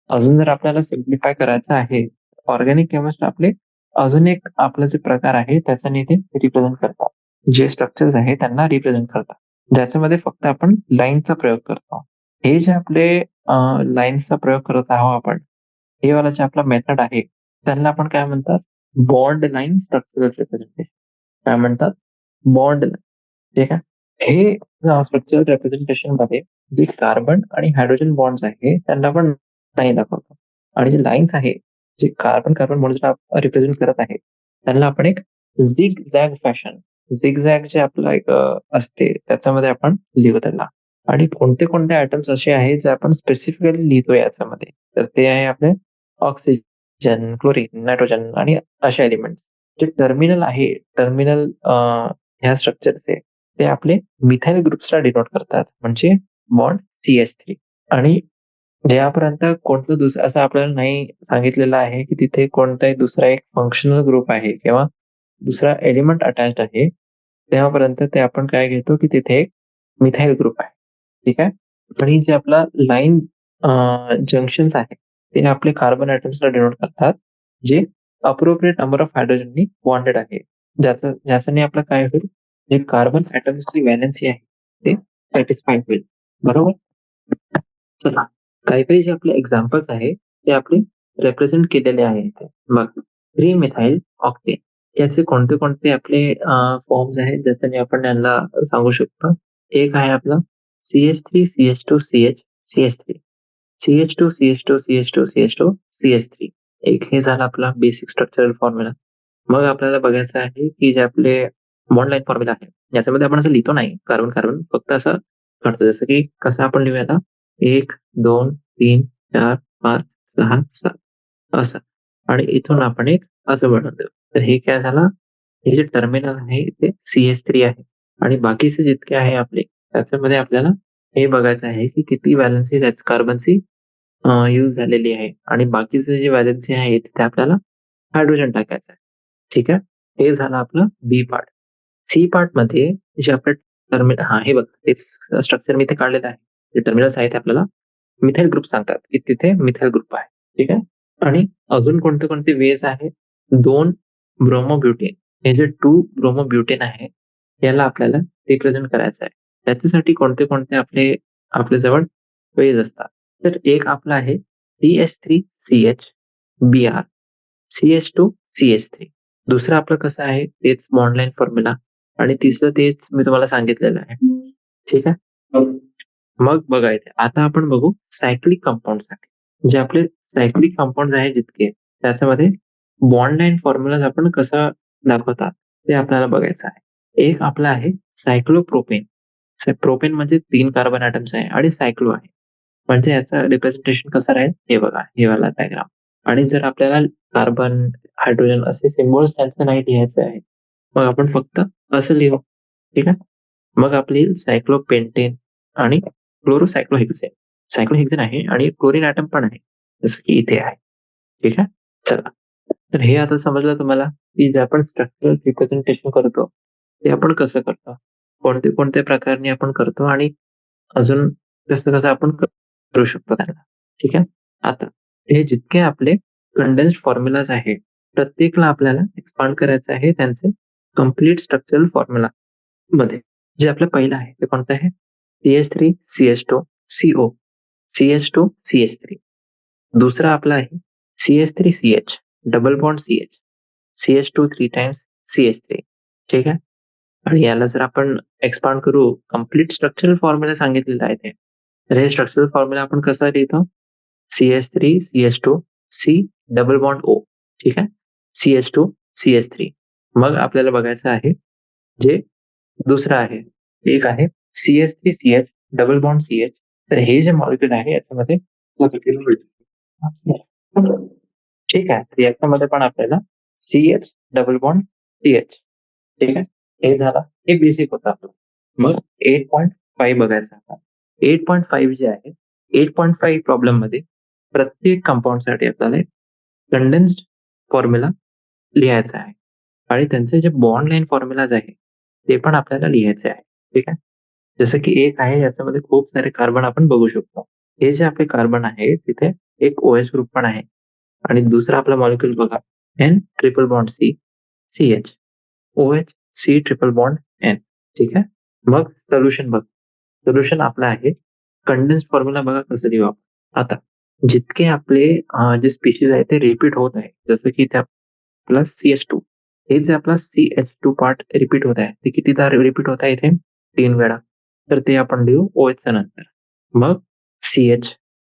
अजून जर आपल्याला सिम्प्लिफाय करायचं आहे, ऑर्गॅनिक केमिस्ट आपले अजून एक आपलं जे प्रकार आहे त्याच्याने ते रिप्रेझेंट करतात. जे स्ट्रक्चर्स आहे त्यांना रिप्रेझेंट करतात. ज्याच्यामध्ये फक्त आपण लाईनचा प्रयोग करतो. हे जे आपले लाईन्सचा प्रयोग करत आहोत आपण, हे वाला जे आपला मेथड आहे त्यांना आपण काय म्हणतात? Bond line structural representation. काय म्हणतात? Bond line. ठीक आहे. हे स्ट्रक्चरल रिप्रेझेंटेशन मध्ये जे कार्बन आणि हायड्रोजन बॉन्ड्स आहे त्यांना आपण नाही दाखवतो आणि जे लाईन्स आहे जे कार्बन कार्बन बॉन्ड्सला रिप्रेझेंट करत आहे त्यांना आपण एक झिग झॅग फॅशन झिग-झॅग जे आपलं एक असते त्याच्यामध्ये आपण लिहू त्याला. आणि कोणते कोणते आयटम्स असे आहेत जे आपण स्पेसिफिकली लिहितो याच्यामध्ये, तर ते आहे आपले ऑक्सिजन, क्लोरीन, नायट्रोजन आणि असे एलिमेंट्स. जे टर्मिनल आहे, टर्मिनल ह्या स्ट्रक्चरचे ते आपले मिथाइल ग्रुप्सला डिनोट करतात, म्हणजे बॉन्ड CH3. आणि ज्यापर्यंत कोणतं दुसरं असं आपल्याला नाही सांगितलेलं आहे, की तिथे कोणताही दुसरा एक फंक्शनल ग्रुप आहे किंवा दुसरा एलिमेंट अटॅच्ड आहे, तेव्हापर्यंत ते आपण काय घेतो, की तिथे एक मिथाइल ग्रुप आहे. ठीक आहे. आणि जे आपला लाईन जंक्शन्स आहेत, ते आपले कार्बन ॲटम्सला डिनोट करतात, जे अप्रोप्रिएट नंबर ऑफ हायड्रोजननी बॉन्डेड आहे. ज्याच्याने आपलं काय होईल, जे कार्बन ॲटम्सची व्हॅलेन्सी आहे, ते सॅटिस्फाय होईल. बरोबर? चला, काही-काही जे आपले एक्झाम्पल्स आहेत, ते आपले रिप्रेझेंट केलेले आहेत इथे. बघ, 3-मिथाइल ऑक्टेन याचे कोणते-कोणते आपले फॉर्म्स आहेत, ज्याच्याने आपण यांना सांगू शकतो. एक आहे आपला CH3CH2CH CH3 CH2CH2CH2CH2CH3. एक हे झालं आपला बेसिक स्ट्रक्चरल फॉर्म्युला. मग आपल्याला बघायचं आहे, की जे आपले बॉन्ड लाईन फॉर्म्युला आहे, याच्यामध्ये आपण असं लिहितो नाही कार्बन-कार्बन, फक्त असं काढतो. जसं की कसं आपण लिहूया आता 1, 2, 3, 4, 5, 6, 7 असं. आणि इथून आपण एक असं बनवून देऊ. तर हे काय झालं, हे जे टर्मिनल आहे ते CH3 आहे आणि बाकीचे जितके आहे आपले त्याच्यामध्ये आपल्याला हे बघायचं आहे, की किती व्हॅलेन्सी त्याच कार्बनची यूज झालेली आहे आणि बाकीचे जे व्हॅलेन्सी आहे तिथे आपल्याला हायड्रोजन टाकायचं आहे. ठीक आहे. हे झालं आपलं बी पार्ट. सी पार्टमध्ये जे आपलं टर्मिनल हे बघ तेच स्ट्रक्चर मी इथे काढलेलं आहे. जे टर्मिनल्स आहेत ते आपल्याला मिथाइल ग्रुप सांगतात, की तिथे मिथाइल ग्रुप आहे. ठीक आहे. आणि अजून कोणते-कोणते वेज आहेत? 2 ब्रोमोब्युटेन हे जे 2 ब्रोमोब्युटेन आहे, याला आपल्याला रिप्रेझेंट करायचं आहे. त्याच्यासाठी कोणते-कोणते आपल्याजवळ वेज असतात. तर एक आपला आहे CH3CH Br CH2CH3. दुसरं आपलं कसं आहे तेच बॉन्ड लाईन फॉर्म्युला आणि तिसरं तेच मी तुम्हाला सांगितलेलं आहे. ठीक आहे. मग बघा इथे आता आपण बघू सायक्लिक कंपाऊंडसाठी. जे आपले सायक्लिक कंपाऊंड आहे जितके त्याच्यामध्ये बॉन्ड लाईन फॉर्म्युला आपण कसं दाखवतात ते आपल्याला बघायचं आहे. एक आपला आहे सायक्लोप्रोपेन. प्रोपेन म्हणजे 3 कार्बन ॲटम्स आहे आणि सायक्लो आहे. म्हणजे याचं रिप्रेझेंटेशन कसं राहील हे बघा, हे वाला डायग्राम. आणि जर आपल्याला कार्बन, हायड्रोजन असे सिम्बॉल्स त्यांचं नाही लिहायचे आहे. मग आपण फक्त असं लिहू. ठीक आहे. मग आपली सायक्लोपेंटेन आणि क्लोरोसायक्लोहेक्सेन. सायक्लोहेक्सेन आहे आणि क्लोरीन ॲटम पण आहे. जसं की इथे आहे. ठीक आहे. चला. तर हे आता समजलं तुम्हाला, की जे आपण स्ट्रक्चरल रिप्रेझेंटेशन करतो, ते आपण कसं करतो? कोणत्या प्रकाराने आपण करतो आणि अजून कसं-कसं आपण करू शकतो त्यांना. ठीक आहे. आता हे जितके आपले कंडेन्स्ड फॉर्म्युलाज आहेत, प्रत्येकला आपल्याला एक्सपांड करायचं आहे त्यांचे कंप्लीट स्ट्रक्चरल फॉर्म्युला मध्ये. जे आपलं पहिलं आहे ते कोणतं आहे? CH3CH2CO CH2CH3. दुसरा आपला आहे CH3CH double bond CH CH2 3 times CH3. ठीक आहे. आणि याला जर आपण एक्सपांड करू, कंप्लीट स्ट्रक्चरल फॉर्म्युला सांगितलेला आहे ते. तर हे स्ट्रक्चरल फॉर्म्युला आपण कसा लिहितो? CH3 CH2 C double bond O. ठीक आहे. CH2 CH3. मग आपल्याला बघायचं आहे जे दुसरं आहे. एक आहे CH3CH डबल बॉन्ड CH. तर हे जे मॉलिक्यूल आहे याच्यामध्ये ठीक आहे. तर याच्यामध्ये पण आपल्याला CH डबल बॉन्ड CH. ठीक आहे. हे झालं. हे बेसिक होतं आपलं. मग 8.5 बघायचं आता. 8.5 जे आहे 8.5 प्रॉब्लेम मध्ये प्रत्येक कंपाऊंडसाठी आपल्याला कंडेन्स्ड फॉर्म्युला लिहायचा आहे आणि त्यांचे जे बॉन्ड लाईन फॉर्म्युलाज आहे ते पण आपल्याला लिहायचे आहे. ठीक आहे. जसं की एक आहे याच्यामध्ये खूप सारे कार्बन आपण बघू शकतो. हे जे आपले कार्बन आहे तिथे एक OH ग्रुप पण आहे आणि दुसरा आपला मॉलिक्यूल बघा N triple bond C CH OH C triple bond N. ठीक आहे. मग सोल्युशन बघ. सोल्युशन आपलं आहे कंडेन्स्ड फॉर्म्युला बघा कसं लिहू आपण. आता जितके आपले जे स्पीशीज आहे ते रिपीट होत आहे जसं की त्या प्लस CH2 हे जे आपला CH2 पार्ट रिपीट होत आहे ते कितीदा रिपीट होत आहे इथे 3 वेळा. तर ते आपण लिहू OH च्या नंतर. मग CH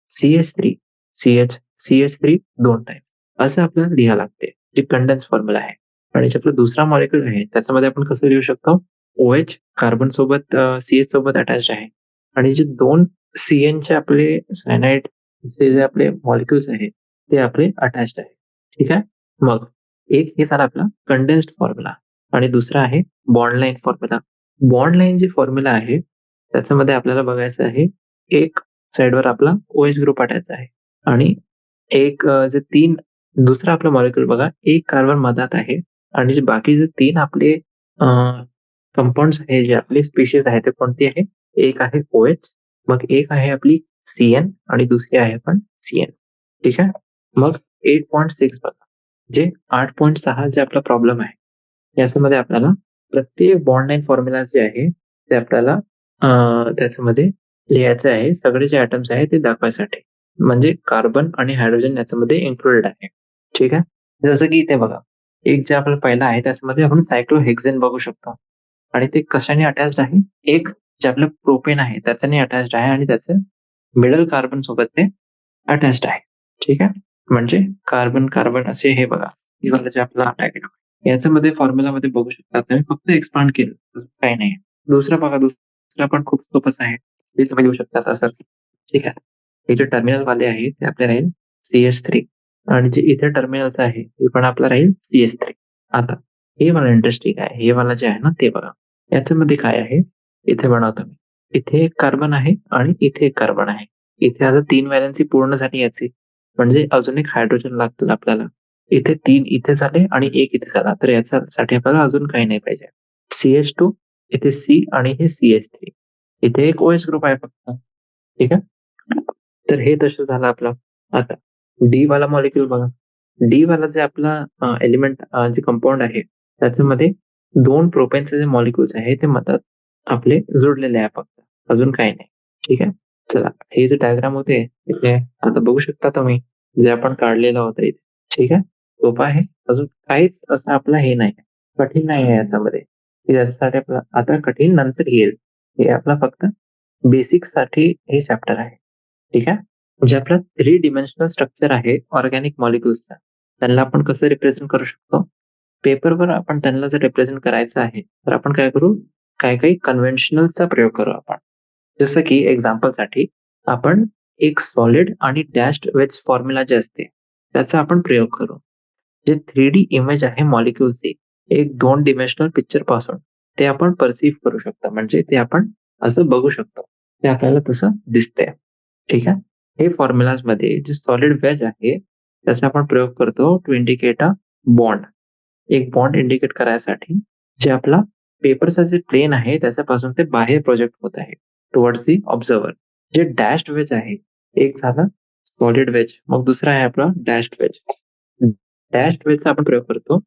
CH3 CH CH3 2 time असं आपल्याला लिहावं लागते जे कंडेन्स फॉर्म्युला आहे. आणि जे आपला दुसरा मॉलिक्यूल आहे त्याच्यामध्ये आपण कसं लिहू शकतो OH कार्बन सोबत CH सोबत अटॅच आहे आणि जे दोन CN चे आपले सायनाइड जे आपले मॉलिक्युल्स आहेत ते आपले अटॅच्ड आहे. ठीक आहे. मग एक हे झाला आपला कंडेन्स्ड फॉर्म्युला आणि दुसरा आहे bond line formula. Bond line जे फॉर्म्युला आहे त्याच्यामध्ये आपल्याला बघायचं आहे एक साइडवर आपला OH ग्रुप अटॅच आहे आणि एक जे तीन दुसरा आपला मॉलिक्यूल बघा एक कार्बन मधात आहे आणि जे बाकी जे तीन आपले कंपाऊंड्स आहे जे आपले स्पीशीज आहे ते कोणती आहे एक आहे OH मग एक आहे आपली CN आणि दुसरी आहे पण CN. ठीक आहे. मग 8.6 बघा जे 8.6 जे आपला प्रॉब्लेम आहे याच्यामध्ये आपल्याला प्रत्येक बॉन्ड लाईन फॉर्म्युला जे आहे ते आपल्याला त्याच्यामध्ये लिहायचं आहे सगळे जे ऍटम्स आहे ते दाखवायसाठी म्हणजे कार्बन आणि हायड्रोजन याच्यामध्ये इन्क्लुडेड आहे. ठीक आहे. जसं की इथे बघा एक जे आपला पहिला आहे त्याच्यामध्ये आपण सायक्लोहेक्झेन बघू शकतो आणि ते कशाने अटॅच्ड आहे एक जे आपलं प्रोपेन आहे त्याच्याने अटॅच्ड आहे आणि त्याचं मिडल कार्बन सोबत ते अटॅच्ड आहे. ठीक आहे. म्हणजे कार्बन कार्बन असे हे बघा जे आपला अटॅक याच्यामध्ये फॉर्म्युलामध्ये बघू शकता तुम्ही फक्त एक्सपांड केलं काही नाही. दुसरा बघा दुसरा पण खूप सोपंच आहे ते तुम्ही लिहू शकता असं. ठीक आहे. हे जे टर्मिनल वाले आहे ते आपले राहील CH3 आणि जे इथे टर्मिनलचं आहे ते पण आपलं राहील CH3. आता हे मला इंटरेस्टिंग आहे हे मला जे आहे ना ते बघा याच्यामध्ये काय आहे इथे बनवतो मी इथे एक कार्बन आहे आणि इथे एक कार्बन आहे. इथे आता 3 व्हॅलेन्सी पूर्ण झाली याची म्हणजे अजून एक हायड्रोजन लागतं आपल्याला. इथे 3 इथे झाले आणि एक इथे झाला तर याच्यासाठी आपल्याला अजून काही नाही पाहिजे. CH2 इथे C आणि हे CH3 इथे एक OH ग्रुप आहे फक्त. ठीक आहे. तर हे तसं झालं आपलं. आता डी वाला मॉलिक्यूल बघा डी वाला जे आपला एलिमेंट जे कंपाऊंड आहे त्याच्यामध्ये 2 प्रोपेनचे जे मॉलिक्युल्स आहे ते मधात आपले जोडलेले आहे फक्त अजून काही नाही. ठीक आहे. चला हे जे डायग्राम होते इथे आता बघू शकता तुम्ही जे आपण काढलेलं होतं इथे. ठीक आहे. सोपं आहे अजून काहीच असं आपलं हे नाही कठीण नाही आहे याच्यामध्ये याच्यासाठी आपलं आता कठीण नंतर येईल. हे आपला फक्त बेसिक साठी हे चॅप्टर आहे. ठीक आहे. जे आपलं 3 डिमेन्शनल स्ट्रक्चर आहे ऑर्गॅनिक मॉलिक्युल्सचा त्यांना आपण कसं रिप्रेझेंट करू शकतो पेपरवर आपण त्यांना जर रिप्रेझेंट करायचं आहे तर आपण काय करू काही काही कन्व्हेन्शनलचा प्रयोग करू आपण. जसं की एक्झाम्पलसाठी आपण एक सॉलिड आणि डॅश्ड वेज फॉर्म्युला जे असते त्याचा आपण प्रयोग करू. जे 3D इमेज आहे मॉलिक्युलचे एक 2 डिमेन्शनल पिक्चर पासून ते आपण परसिव्ह करू शकतो म्हणजे ते आपण असं बघू शकतो ते आपल्याला तसं दिसतंय. ठीक आहे. हे फॉर्म्युलाज मध्ये जे सॉलिड वेज आहे त्याचा आपण प्रयोग करतो टू इंडिकेट अ बॉन्ड. एक बॉन्ड इंडिकेट करायसाठी जे आपला पेपरचा जे प्लेन आहे त्याच्यापासून ते बाहेर प्रोजेक्ट होत आहे टुवर्ड्स दी ऑब्झर्वर. जे डॅश्ड वेज आहे एक झालं सॉलिड वेज मग दुसरा आहे आपला डॅश्ड वेज. डॅश्ड वेजचा आपण प्रयोग करतो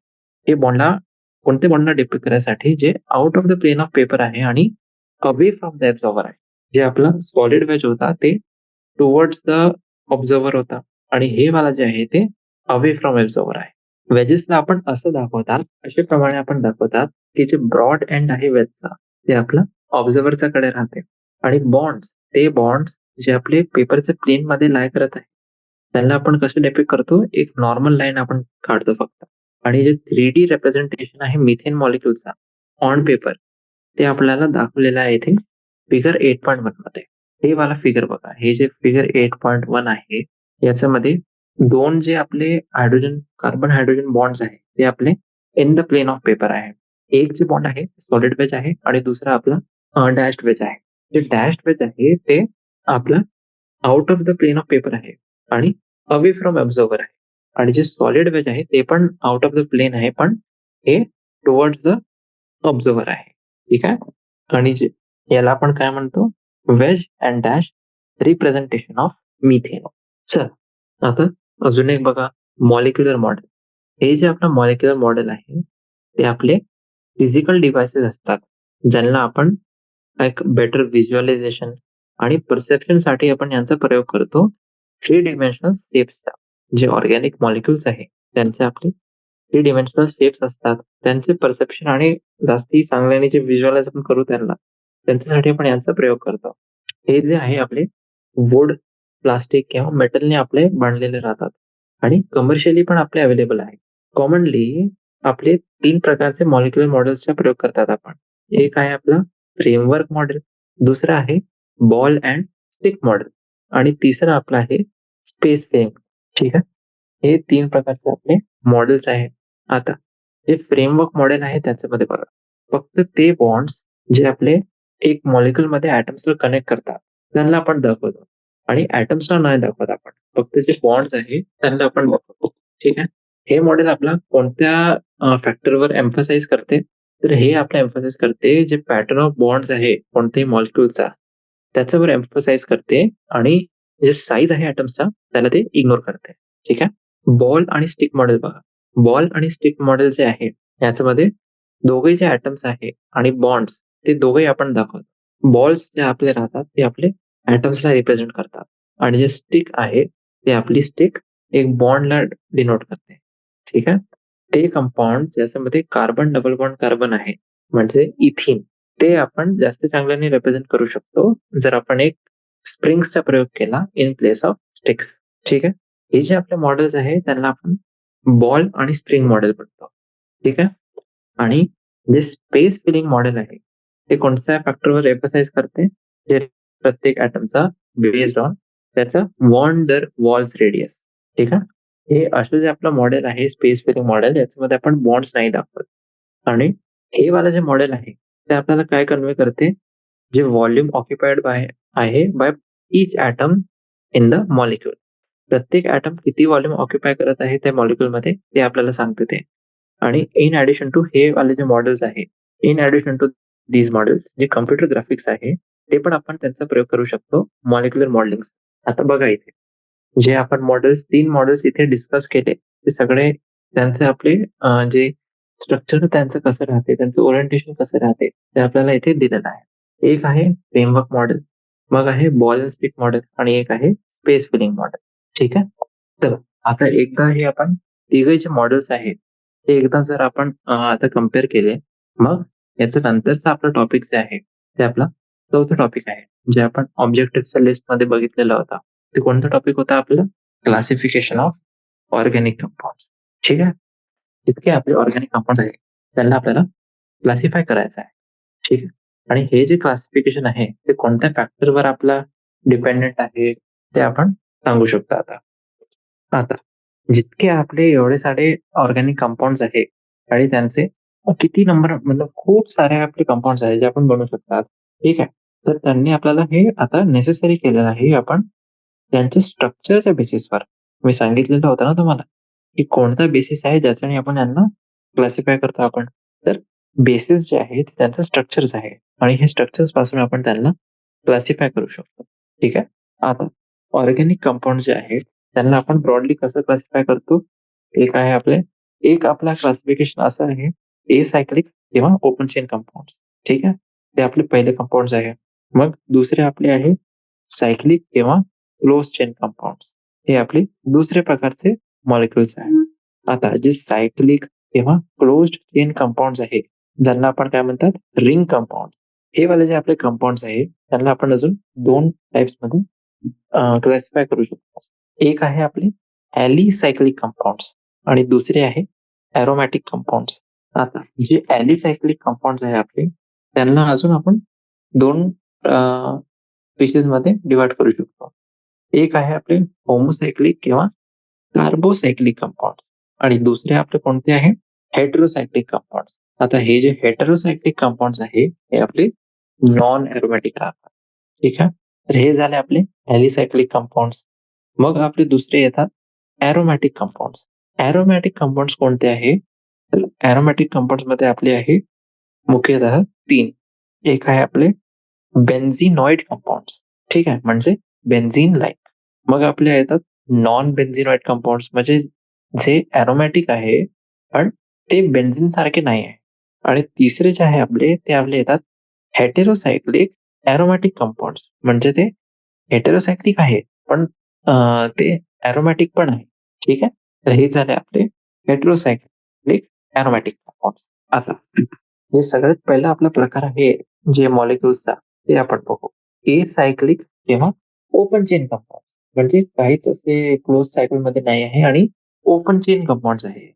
हे बॉन्डला कोणत्या बॉन्डला डिपिक्ट करायसाठी जे out of the plane of paper आहे आणि अवे फ्रॉम द ऑब्झर्वर आहे. जे आपला सॉलिड वेज होता ते टुवर्ड्स द ऑब्झर्वर होता आणि हे वाला जे आहे ते अवे फ्रॉम ऑब्झर्वर आहे. वेजेसला आपण असं दाखवतात अशा प्रमाणे आपण दाखवतात की जे ब्रॉड एंड आहे वेजचा ते आपलं ऑब्झर्वरच्या कडे राहते आणि बॉन्ड ते बॉन्ड जे आपले पेपरचे प्लेन मध्ये लाय करत आहे त्यांना आपण कसं डिपिक्ट करतो, एक नॉर्मल लाईन आपण काढतो फक्त. आणि जे 3D रिप्रेझेंटेशन आहे मिथेन मॉलिक्यूलचा ऑन पेपर, ते आपल्याला दाखवलेलं आहे इथे फिगर 8.1 मध्ये. हे वाला फिगर बघा. हे जे फिगर 8.1 आहे, याच्यामध्ये 2 जे आपले कार्बन हायड्रोजन बॉन्ड्स आहेत, ते आपले in the plane of paper आहे. एक जे बॉन्ड आहे सॉलिड वेज आहे आणि दुसरा आपला डॅश्ड वेज आहे. जे डॅश्ड वेज आहे ते आपला out of the plane of paper आहे आणि अवे फ्रॉम ऑब्झर्वर आहे. आणि जे सॉलिड वेज आहे ते पण आउट ऑफ द प्लेन आहे, पण हे टुवर्ड्स द ऑब्झर्वर आहे. ठीक आहे. आणि जे याला आपण काय म्हणतो, wedge and dash representation of methane. चल, आता अजून एक बघा, मॉलिक्युलर मॉडेल. हे जे आपलं मॉलिक्युलर मॉडेल आहे ते आपले फिजिकल डिव्हाइसेस असतात, ज्यांना आपण एक बेटर व्हिज्युअलायझेशन आणि परसेप्शन साठी आपण यांचा प्रयोग करतो. 3 डिमेन्शनल शेप्सचा. जे ऑर्गॅनिक मॉलिक्युल्स आहे त्यांचे आपले 3 डिमेन्शनल शेप्स असतात. त्यांचे परसेप्शन आणि जास्ती चांगल्याने जे व्हिज्युअलाइज आपण करू त्यांना, त्यांच्यासाठी आपण यांचा प्रयोग करतो. हे जे आहे आपले वूड, प्लास्टिक किंवा मेटलने आपले बनलेले राहतात आणि कमर्शियली पण आपले अवेलेबल आहे. कॉमनली आपले 3 प्रकारचे मॉलिक्युलर मॉडेल्सचा प्रयोग करतात आपण. एक आहे आपला फ्रेमवर्क मॉडेल, दुसरं आहे बॉल अँड स्टिक मॉडेल आणि तिसरं आपलं आहे स्पेस फ्रेम. ठीक आहे. हे 3 प्रकारचे आपले मॉडेल्स आहेत. आता जे फ्रेमवर्क मॉडेल आहे त्याच्यामध्ये बघा, फक्त ते बॉन्ड्स जे आपले एक मॉलिक्युल मध्ये ऍटम्सला कनेक्ट करतात त्यांना आपण दाखवतो आणि ऍटम्सला नाही दाखवत आपण, फक्त जे बॉन्ड्स आहे त्यांना आपण दाखवतो. ठीक आहे. हे मॉडेल आपला कोणत्या फॅक्टरवर एम्फसाइज करते, तर हे आपलं एम्फसाइज करते जे पॅटर्न ऑफ बॉन्ड्स आहे कोणत्याही मॉलिक्युलचा त्याच्यावर एम्फसाइज करते आणि जे साईज आहे ॲटम्सचा त्याला ते इग्नोर करते. ठीक आहे. बॉल आणि स्टिक मॉडेल बघा. बॉल आणि स्टिक मॉडेल जे आहे याच्यामध्ये दोघे जे ॲटम्स आहे आणि बॉन्ड्स ते दोघेही आपण दाखवतो. बॉल्स जे आपले राहतात ते आपले ॲटम्सला रिप्रेझेंट करतात आणि जे स्टिक आहे ते आपली स्टिक एक बॉन्डला डिनोट करते. ठीक आहे. ते कंपाऊंड ज्याच्यामध्ये कार्बन डबल बॉन्ड कार्बन आहे म्हणजे इथिन, ते आपण जास्त चांगल्याने रिप्रेझेंट करू शकतो जर आपण एक स्प्रिंग्सचा प्रयोग केला इन प्लेस ऑफ स्टिक्स. ठीक आहे. हे जे आपले मॉडेल्स आहे त्यांना आपण बॉल आणि स्प्रिंग मॉडेल म्हणतो. ठीक आहे. आणि जे स्पेस फिलिंग मॉडेल आहे ते कोणत्या फॅक्टरवर एम्फसाइज करते, जे प्रत्येक ॲटमचा बेस्ड ऑन त्याचा वॉन वॉल्स रेडियस. ठीक आहे. हे असं जे आपलं मॉडेल आहे स्पेस फिलिंग मॉडेल, याच्यामध्ये आपण बॉन्ड्स नाही दाखवत. आणि हे वाला जे मॉडेल आहे ते आपल्याला काय कन्वे करते, जे व्हॉल्यूम ऑक्युपाइड आहे by each atom in the molecule. प्रत्येक ॲटम किती व्हॉल्यूम ऑक्युपाय करत आहे त्या मॉलिक्युलमध्ये ते आपल्याला सांगते ते. आणि इन ॲडिशन टू हे वाले जे मॉडेल्स आहे, in addition to these models जे कॉम्प्युटर ग्राफिक्स आहे ते पण आपण त्यांचा प्रयोग करू शकतो मॉलिक्युलर मॉडेलिंग. आता बघा इथे जे आपण 3 मॉडेल्स इथे डिस्कस केले ते सगळे त्यांचे आपले जे स्ट्रक्चर त्यांचं कसं राहते, त्यांचं ओरिएंटेशन कसं राहते ते आपल्याला इथे दिलेलं आहे. एक आहे फ्रेमवर्क मॉडेल, मग आहे बॉल अँड स्टिक मॉडेल आणि एक आहे स्पेस फिलिंग मॉडेल. ठीक आहे. तर आता एकदा हे आपण तिघे जे मॉडेल्स आहेत ते एकदा जर आपण आता कम्पेअर केले, मग याचं नंतरचा आपला टॉपिक जे आहे ते आपला चौथा टॉपिक आहे, जे आपण ऑब्जेक्टिव्हच्या लिस्ट मध्ये बघितलेला होता. ते कोणता टॉपिक होता आपलं, क्लासिफिकेशन ऑफ ऑर्गॅनिक कंपाऊंड. ठीक आहे. जितके आपले ऑर्गॅनिक कंपाऊंड आहेत त्यांना आपल्याला क्लासिफाय करायचं आहे. ठीक आहे. आणि हे जे क्लासिफिकेशन आहे ते कोणत्या फॅक्टरवर आपला डिपेंडेंट आहे ते आपण सांगू शकतो. आता जितके आपले एवढे सारे ऑर्गॅनिक कंपाऊंड आहे आणि त्यांचे किती नंबर, मतलब खूप सारे आपले कंपाऊंड आहेत जे आपण बनवू शकतात. ठीक आहे. तर त्यांनी आपल्याला हे आता नेसेसरी केलेलं आहे. आपण त्यांच्या स्ट्रक्चरच्या बेसिसवर, मी सांगितलेलं होतं ना तुम्हाला की कोणता बेसिस आहे ज्याच्याने आपण यांना क्लासिफाय करतो आपण. तर बेसिस जे आहे ते त्यांचं स्ट्रक्चर्स आहे आणि हे स्ट्रक्चर्स पासून आपण त्यांना क्लासिफाय करू शकतो. ठीक आहे. आता ऑर्गॅनिक कंपाऊंड जे आहेत त्यांना आपण ब्रॉडली कसं क्लासिफाय करतो, एक आहे एक आपला क्लासिफिकेशन असं आहे एसायक्लिक किंवा ओपन चेन कंपाऊंड. ठीक आहे. ते आपले पहिले कंपाऊंड आहे. मग दुसरे आपले आहे सायक्लिक किंवा क्लोज चेन कंपाऊंड. हे आपले दुसरे प्रकारचे मॉलिक्युल्स आहेत. आता जे सायक्लिक किंवा क्लोज्ड चेन कंपाऊंड आहे ज्यांना आपण काय म्हणतात, रिंग कंपाऊंड. हे वाले जे आपले कंपाऊंड आहे त्यांना आपण अजून 2 टाइप्स मध्ये क्लासिफाय करू शकतो. एक आहे आपले ॲलिसायक्लिक कंपाऊंड्स आणि दुसरे आहे एरोमॅटिक कंपाऊंड्स. आता जे ॲलिसायक्लिक कंपाऊंड्स आहे आपले, त्यांना अजून आपण 2 स्पेसिसमध्ये डिव्हाईड करू शकतो. एक आहे आपले होमोसायक्लिक किंवा कार्बोसायक्लिक कंपाऊंड आणि दुसरे आपले कोणते आहे हेटेरोसायक्लिक कंपाऊंड. आता हे जे हेटेरोसायक्लिक कंपाऊंड आहे हे आपले नॉन एरोमॅटिक राहतात. ठीक आहे. तर हे झाले आपले ॲलिसायक्लिक कंपाऊंड. मग आपले दुसरे येतात एरोमॅटिक कंपाऊंड. एरोमॅटिक कंपाऊंड कोणते आहे? तर एरोमॅटिक कंपाऊंड मध्ये आपले आहे मुख्यतः 3. एक आहे आपले बेन्झिनॉइड कंपाऊंड. ठीक आहे, म्हणजे बेन्झीन लाईक. मग आपले येतात नॉन बेन्झिनॉइड कंपाऊंड्स, म्हणजे जे एरोमॅटिक आहे पण ते बेन्झीन सारखे नाही आहे. आणि तिसरे जे आहे आपले ते आपले येतात हेटेरोसायक्लिक एरोमॅटिक कंपाऊंड्स, म्हणजे ते हेटेरोसायक्लिक आहे पण ते एरोमॅटिक पण आहे. ठीक आहे. तर हे झाले आपले हेटेरोसायक्लिक एरोमॅटिक कंपाऊंड्स. आता हे सगळ्यात पहिला आपला प्रकार आहे जे मॉलिक्युल्सचा, ते आपण बघू. ए सायक्लिक किंवा ओपन चेन कंपाऊंड, म्हणजे काहीच असे क्लोज सायकल मध्ये नाही आहे आणि ओपन चेन कंपाऊंड आहे.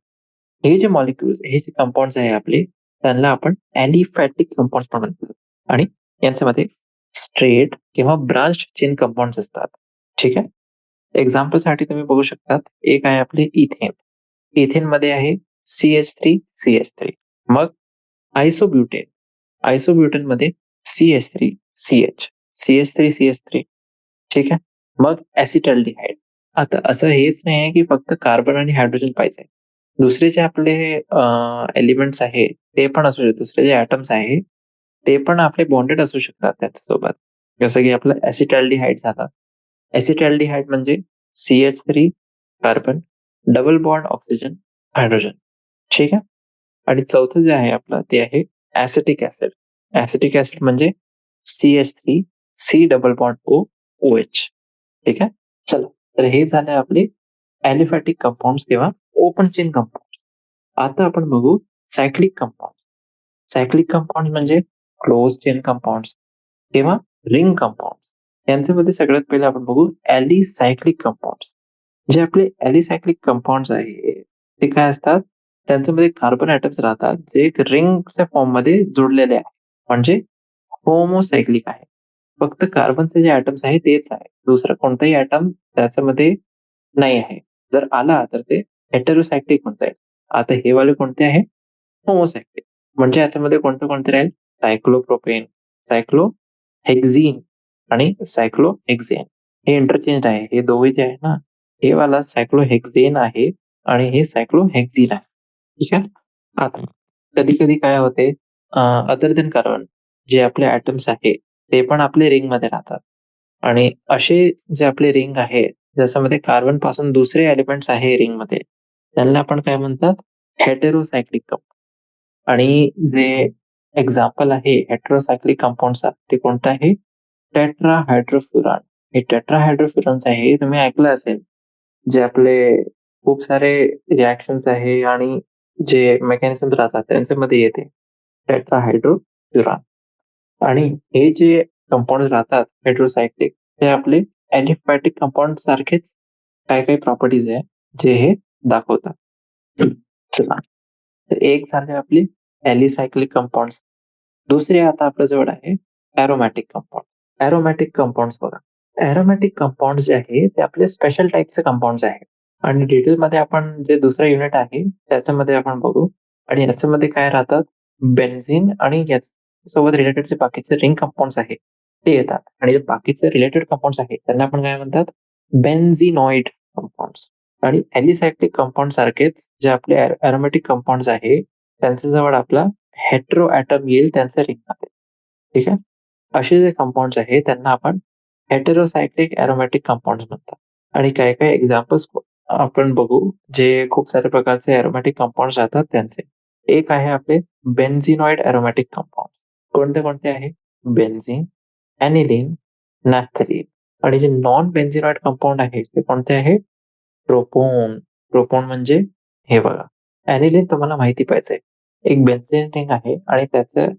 हे जे मॉलिक्युल्स, हे जे कंपाऊंड आहे आपले, त्यांना आपण ॲलिफॅटिक कंपाऊंड पण म्हणतो आणि यांच्यामध्ये स्ट्रेट किंवा ब्रांच चेन कंपाऊंड असतात. ठीक आहे. एक्झाम्पल साठी तुम्ही बघू शकतात, एक आहे आपले इथेन. इथेन मध्ये आहे CH3CH3. मग आयसोब्युटेन. आयसोब्युटेन मध्ये CH3CH, CH3CH3. ठीक आहे. मग ॲसिटॅल्डिहाइड. आता असं हेच नाही आहे की फक्त कार्बन आणि हायड्रोजन पाहिजे. दुसरे जे आपले एलिमेंट्स आहे ते पण असू शकतात. दुसरे जे ॲटम्स आहे ते पण आपले बॉन्डेड असू शकतात त्याच्यासोबत. जसं की आपलं ॲसिटॅल्डिहाइड झालं. ॲसिटॅल्डिहाइड म्हणजे CH3 carbon, double bond oxygen, hydrogen. ठीक आहे. आणि चौथं जे आहे आपलं ते आहे ॲसिटिक ॲसिड. ॲसिटिक ॲसिड म्हणजे CH3 C double bond O OH. ठीक आहे. चला, तर हे झाले आपले ॲलिफॅटिक कंपाऊंड्स किंवा ओपन चेन कंपाऊंड. आता आपण बघू सायक्लिक कंपाऊंड. सायक्लिक कंपाऊंड म्हणजे क्लोज चेन कंपाऊंड किंवा रिंग कंपाऊंड. यांच्यामध्ये सगळ्यात पहिले आपण बघू ॲलिसायक्लिक कंपाऊंड. जे आपले ॲलिसायक्लिक कंपाऊंड आहे ते काय असतात? त्यांच्यामध्ये कार्बन ॲटम्स राहतात जे एक रिंगच्या फॉर्म मध्ये जोडलेले आहे, म्हणजे होमोसायक्लिक आहे. फक्त कार्बनचे जे ॲटम्स आहे तेच आहे, दुसरं कोणताही ॲटम त्याच्यामध्ये नाही आहे. जर आला तर ते हेटेरोसायक्लिक होऊन जाईल. आता हे वाले कोणते आहे? होमोसायक्लिक. म्हणजे याच्यामध्ये कोणते कोणते राहील? सायक्लोप्रोपेन, सायक्लोहेक्झीन आणि सायक्लोहेक्झेन. हे इंटरचेंज आहे. हे दोघे जे आहे ना, हे वाला सायक्लोहेक्झेन आहे आणि हे सायक्लोहेक्झीन आहे. ठीक आहे. आता कधी कधी काय होते, अदर देन कार्बन जे आपले ॲटम्स आहे ते पण आपले रिंग मध्ये राहतात. आणि असे जे आपले रिंग आहे ज्याच्यामध्ये कार्बन पासून दुसरे एलिमेंट्स आहे रिंग मध्ये, त्यांना आपण काय म्हणतात? हेटेरोसायक्लिक कंपाऊंड. आणि जे एक्झाम्पल आहे हेटेरोसायक्लिक कंपाऊंडचा ते कोणतं आहे? टेट्राहायड्रोफ्युरान. हे टेट्राहायड्रोफ्युरॉन्स आहे, तुम्ही ऐकलं असेल. जे आपले खूप सारे रिॲक्शन्स आहे आणि जे मेकॅनिझम राहतात त्यांच्यामध्ये येते टेट्राहायड्रोफ्युरान. आणि हे जे कंपाऊंड राहतात हेटेरोसायक्लिक, ते आपले ॲलिफॅटिक कंपाऊंड सारखेच काही काही प्रॉपर्टीज आहे जे हे दाखवतात. चला, तर एक झाले आपले ॲलिसायक्लिक कंपाऊंड्स. दुसरे आता आपल्या जवळ आहे एरोमॅटिक कंपाऊंड. एरोमॅटिक कंपाऊंड्स बघा. एरोमॅटिक कंपाऊंड जे आहे ते आपले स्पेशल टाईपचे कंपाऊंड्स आहे आणि डिटेलमध्ये आपण जे दुसरं युनिट आहे त्याच्यामध्ये आपण बघू. आणि याच्यामध्ये काय राहतात? बेन्झीन आणि याच्यासोबत रिलेटेड जे बाकीचे रिंग कंपाऊंड्स आहे ते येतात. आणि जे बाकीचे रिलेटेड कंपाऊंड्स आहेत त्यांना आपण काय म्हणतात? बेन्झिनॉइड कंपाऊंड्स. आणि ॲलिसायक्लिक कंपाऊंड सारखेच जे आपले एरोमॅटिक कंपाऊंड्स आहे त्यांच्याजवळ आपला हेटेरो ॲटम येईल त्यांच्या रिंगमध्ये. ठीक आहे. असे जे कंपाऊंड्स आहेत त्यांना आपण हेटेरोसायक्लिक एरोमॅटिक कंपाऊंड्स म्हणतात. आणि काही काही एक्झाम्पल्स आपण बघू जे खूप सारे प्रकारचे एरोमॅटिक कंपाऊंड्स राहतात त्यांचे. एक आहे आपले बेन्झिनॉइड एरोमॅटिक कंपाऊंड. कोणते कोणते आहे? Benzene, aniline, naphthalene. आणि जे नॉन बेन्झिनॉइड कंपाऊंड आहे ते कोणते आहे? प्रोपोन. प्रोपोन म्हणजे हे बघा, ॲनिलीन तुम्हाला माहिती पाहिजे. एक बेन्झीन रिंग आहे आणि त्याचं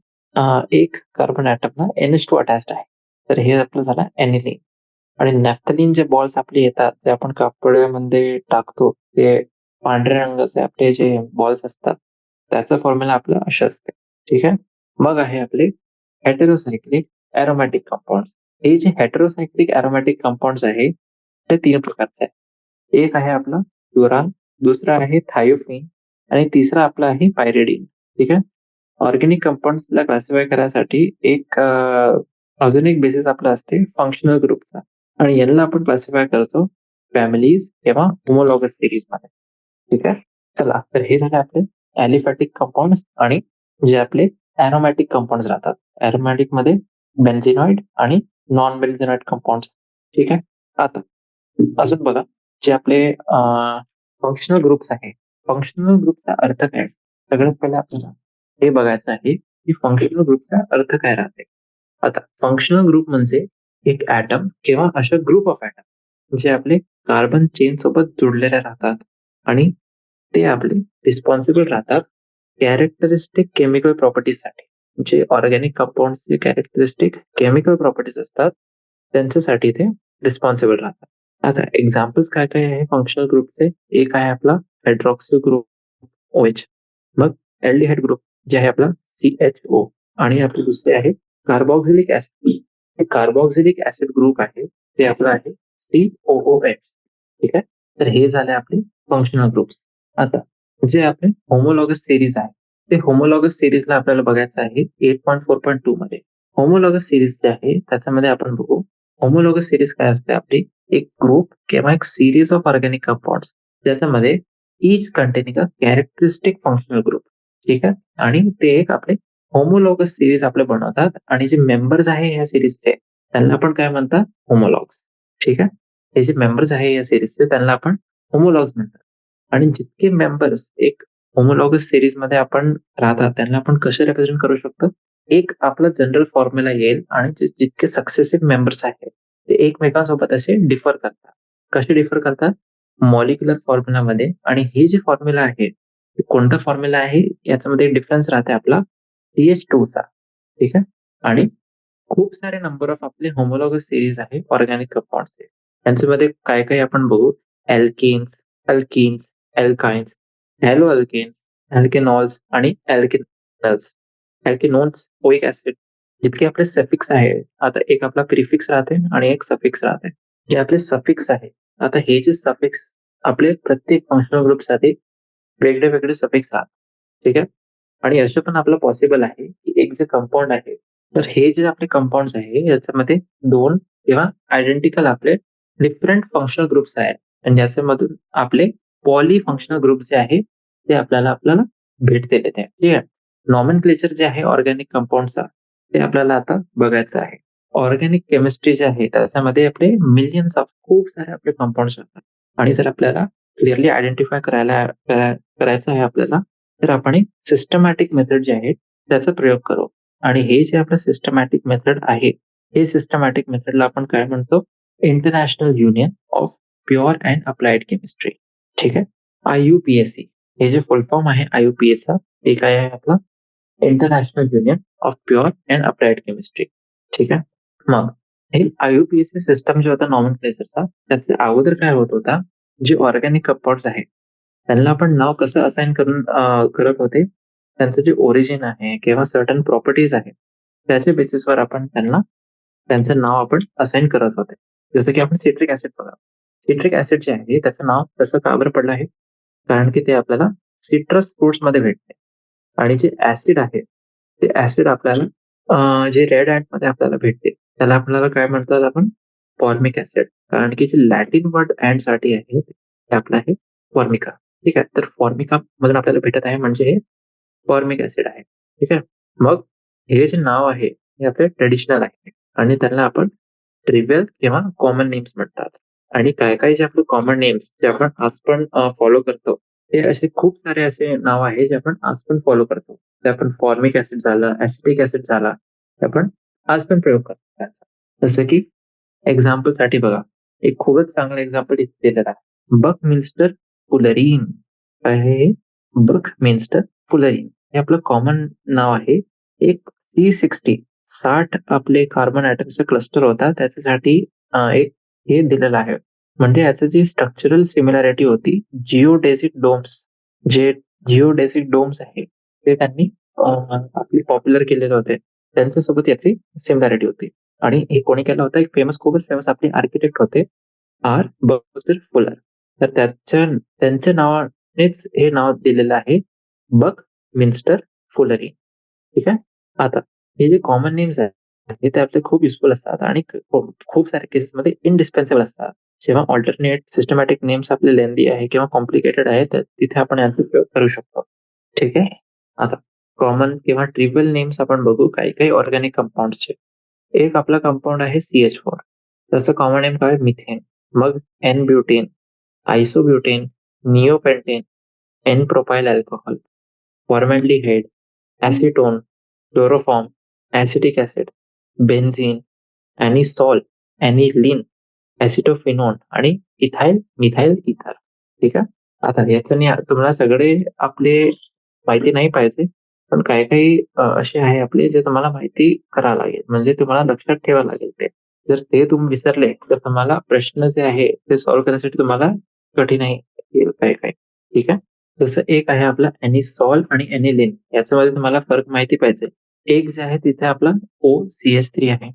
एक कार्बन ॲटमला NH2 अटॅच्ड आहे. तर हे आपलं झालं ॲनिलीन. आणि नॅफ्थलीन जे बॉल्स आपले येतात ते आपण कपड्यामध्ये टाकतो, ते पांढऱ्या रंगाचे आपले जे बॉल्स असतात, त्याचं फॉर्म्युला आपलं असं असते. ठीक आहे. मग आहे आपले हेटेरोसायक्लिक एरोमॅटिक कंपाऊंड्स. हे जे हेटेरोसायक्लिक एरोमॅटिक कंपाऊंड्स आहे, ते 3 प्रकारचे आहेत. एक आहे आपला प्युरान, दुसरा आहे थायोफिन आणि तिसरा आपला आहे पायरिडीन. ठीक आहे. ऑर्गॅनिक कंपाऊंड्सला क्लासिफाय करायसाठी अजून एक बेसिस आपला असते फंक्शनल ग्रुपचा आणि यांना आपण क्लासिफाय करतो फॅमिलीज किंवा होमोलॉगस सिरीज मध्ये. ठीक आहे. चला, तर हे झाले आपले ॲलिफॅटिक कंपाऊंड्स आणि जे आपले ॲरोमॅटिक कंपाऊंड्स राहतात. ॲरोमॅटिक मध्ये बेन्झिनॉइड आणि नॉन बेन्झिनॉइड कंपाऊंड्स. ठीक आहे. आता अजून बघा, जे आपले फंक्शनल ग्रुप्स आहे, फंक्शनल ग्रुपचा अर्थ काय असतो? सगळ्यात पहिले आपल्याला हे बघायचं आहे की फंक्शनल ग्रुपचा अर्थ काय राहते. आता फंक्शनल ग्रुप म्हणजे एक ऍटम किंवा अशा ग्रुप ऑफ ऍटम जे आपले कार्बन चेन सोबत जोडलेले राहतात आणि ते आपले रिस्पॉन्सिबल राहतात कॅरेक्टरिस्टिक केमिकल प्रॉपर्टीजसाठी. जे ऑर्गॅनिक कंपाऊंडचे कॅरेक्टरिस्टिक केमिकल प्रॉपर्टीज असतात त्यांच्यासाठी ते रिस्पॉन्सिबल राहतात. आता एक्झाम्पल्स काय काय आहे फंक्शनल ग्रुपचे? एक आहे आपला हायड्रॉक्सिल ग्रुप OH, मग अल्डिहाइड ग्रुप जे आहे आपला CHO आणि आपले दुसरे आहे कार्बॉक्सिलिक ऍसिड. हे कार्बॉक्सिलिक ऍसिड ग्रुप आहे ते आपलं आहे COOH. ठीक आहे. तर हे झाले आपले फंक्शनल ग्रुप्स. आता जे आपले होमोलॉगस सिरीज आहे, ते होमोलॉगस सिरीजला आपल्याला बघायचं आहे 8.4.2 मध्ये. होमोलॉगस सिरीज जे आहे त्याच्यामध्ये आपण बघू. होमोलॉगस सिरीज काय असते आपली? एक ग्रुप किंवा एक सिरीज ऑफ ऑर्गॅनिक कंपाऊंड्स ज्याच्यामध्ये each containing a characteristic functional group. ठीक आहे. आणि ते एक आपले होमोलॉगस सिरीज आपले बनवतात आणि जे मेंबर्स आहे या सिरीजचे त्यांना आपण काय म्हणतात? होमोलॉग्स. ठीक आहे. हे जे मेंबर्स आहे या सिरीजचे त्यांना आपण होमोलॉग्स म्हणतात. आणि जितके मेंबर्स एक होमोलॉगस सिरीज मध्ये आपण राहतात त्यांना आपण कसे रिप्रेझेंट करू शकतो? एक आपला जनरल फॉर्म्युला येईल आणि जितके सक्सेसिव्ह मेंबर्स आहेत ते एकमेकांसोबत असे डिफर करतात. कसे डिफर करतात? मॉलिक्युलर फॉर्म्युलामध्ये. आणि हे जे फॉर्म्युला आहे ते कोणता फॉर्म्युला आहे याच्यामध्ये डिफरन्स राहते आपला CH2 चा. ठीक आहे. आणि खूप सारे नंबर ऑफ आपले होमोलॉगस सिरीज आहे ऑर्गॅनिक कंपाऊंडचे. त्यांच्यामध्ये काय काय आपण बघू. Alkanes, alkenes, alkynes, halo alkanes, alkanols आणि अल्केनल्स, अल्केनोन्स, ओइक ऍसिड. जितके आपले सफिक्स आहे, आता एक आपला प्रिफिक्स राहते आणि एक सफिक्स राहते. जे आपले सफिक्स आहे, आता हे जे सफिक्स आपले प्रत्येक फंक्शनल ग्रुपसाठी वेगळे वेगळे सफिक्स राहतात. ठीक आहे. आणि असं पण आपलं पॉसिबल आहे की एक जे कंपाऊंड आहे, तर हे जे आपले कंपाऊंड्स आहे याच्यामध्ये 2 किंवा आयडेंटिकल आपले डिफरंट फंक्शनल ग्रुप्स आहेत आणि याच्यामधून आपले पॉली फंक्शनल ग्रुप जे आहे ते आपल्याला भेटलेले ते. ठीक आहे. नॉमेनक्लेचर जे आहे ऑर्गॅनिक कंपाऊंडचा ते आपल्याला आता बघायचं आहे. ऑर्गॅनिक केमिस्ट्री जे आहे त्याच्यामध्ये आपले मिलियन्स ऑफ खूप सारे आपले कंपाऊंड्स असतात आणि जर आपल्याला क्लिअरली आयडेंटिफाय करायचं आहे आपल्याला, तर आपण एक सिस्टमॅटिक मेथड जे आहे त्याचा प्रयोग करू. आणि हे जे आपलं सिस्टमॅटिक मेथड आहे, हे सिस्टमॅटिक मेथडला आपण काय म्हणतो? International union of pure and applied chemistry. ठीक आहे. IUPAC हे जे फुल फॉर्म आहे IUPAC ते काय आहे आपला? International union of pure and applied chemistry. ठीक आहे. मग हे IUPAC सिस्टम जे होता नॉमेनक्लेचरचा, त्याच्या अगोदर काय होत होता? जे ऑर्गॅनिक कंपाऊंड्स आहेत त्यांना आपण नाव कसं असाइन करत होते? त्यांचं जे ओरिजिन आहे किंवा सर्टन प्रॉपर्टीज आहेत त्याच्या बेसिसवर आपण त्यांचं नाव आपण असाइन करत होते. जसं की आपण सिट्रिक ऍसिड बघा. सिट्रिक ऍसिड जे आहे त्याचं नाव तसं का बरं पडलं आहे? कारण की ते आपल्याला सिट्रस फ्रुट्स मध्ये भेटते. आणि जे ऍसिड आहे ते ऍसिड आपल्याला जे रेड ऍट मध्ये आपल्याला भेटते त्याला आपल्याला काय म्हणतात आपण? Formic acid. कारण की जे लॅटिन वर्ड ऍड साठी आहे ते आपलं आहे फॉर्मिका. ठीक आहे. तर फॉर्मिका मधून आपल्याला भेटत आहे म्हणजे हे फॉर्मिक ऍसिड आहे. ठीक आहे. मग हे जे नाव आहे हे आपले ट्रेडिशनल आहे आणि त्यांना आपण ट्रिवियल किंवा कॉमन नेम्स म्हणतात. आणि काय काय जे आपले कॉमन नेम्स जे आपण आज पण फॉलो करतो ते असे खूप सारे असे नाव आहे जे आपण आज पण फॉलो करतो. ते आपण फॉर्मिक ऍसिड झालं, ऍसिटिक ऍसिड झाला, ते आपण आज पण प्रयोग करतो त्याचा. जसं की एक्झाम्पल साठी बघा, एक खूपच चांगलं एक्झाम्पल इथे दिलेलं आहे. बकमिन्स्टर फुलरीन. काय आहे हे? बकमिन्स्टर फुलरीन हे आपलं कॉमन नाव आहे. एक C60 60 आपले कार्बन ऍटमचा क्लस्टर होता त्याच्यासाठी एक हे दिलेलं आहे. म्हणजे याचं जी स्ट्रक्चरल सिमिलॅरिटी होती जिओडेसिक डोम्स जे जिओडेसिक डोम्स आहे ते त्यांनी आपले पॉप्युलर केलेले होते. त्यांच्यासोबत याची सिमिलॅरिटी होती. आणि हे कोणी केलं होतं? एक खूपच फेमस आपले आर्किटेक्ट होते आर. बकबिल फुलर. तर त्यांच्या नावानेच हे नाव दिलेलं आहे बकमिन्स्टर फुलरी. ठीक आहे. आता हे जे कॉमन नेम्स आहेत ते आपले खूप युजफुल असतात आणि खूप साऱ्या केसेसमध्ये इनडिस्पेन्सेबल असतात. जेव्हा अल्टरनेट सिस्टमॅटिक नेम्स आपले लेंदी आहे किंवा कॉम्प्लिकेटेड आहे तर तिथे आपण यांचा उपयोग करू शकतो. ठीक आहे. आता कॉमन किंवा ट्रिव्हियल नेम्स आपण बघू काही काही ऑर्गॅनिक कंपाऊंडचे. एक आपला कंपाऊंड आहे CH4. त्याचं कॉमन नेम काय? मिथेन. मग n butane, isobutane, neopentane, n propyl alcohol, formaldehyde, acetone, chloroform, acetic acid, benzene, anisole, aniline, acetophenone आणि इथाइल मिथाइल इथर. ठीक आहे. आता याच्याने तुम्हाला सगळे आपले माहिती नाही पाहिजे, पण काही काही असे आहे आपले जे तुम्हाला माहिती करावं लागेल. म्हणजे तुम्हाला लक्षात ठेवावं लागेल ते. जर ते तुम्ही विसरले तर तुम्हाला प्रश्न जे आहे ते सॉल्व्ह करण्यासाठी तुम्हाला कठीणाई येईल काही-काही. ठीक आहे. जसं एक आहे आपला ॲनिसॉल आणि ॲनिलीन याच्यामध्ये तुम्हाला फरक माहिती पाहिजे. एक जे आहे तिथे आपला OCH3 आहे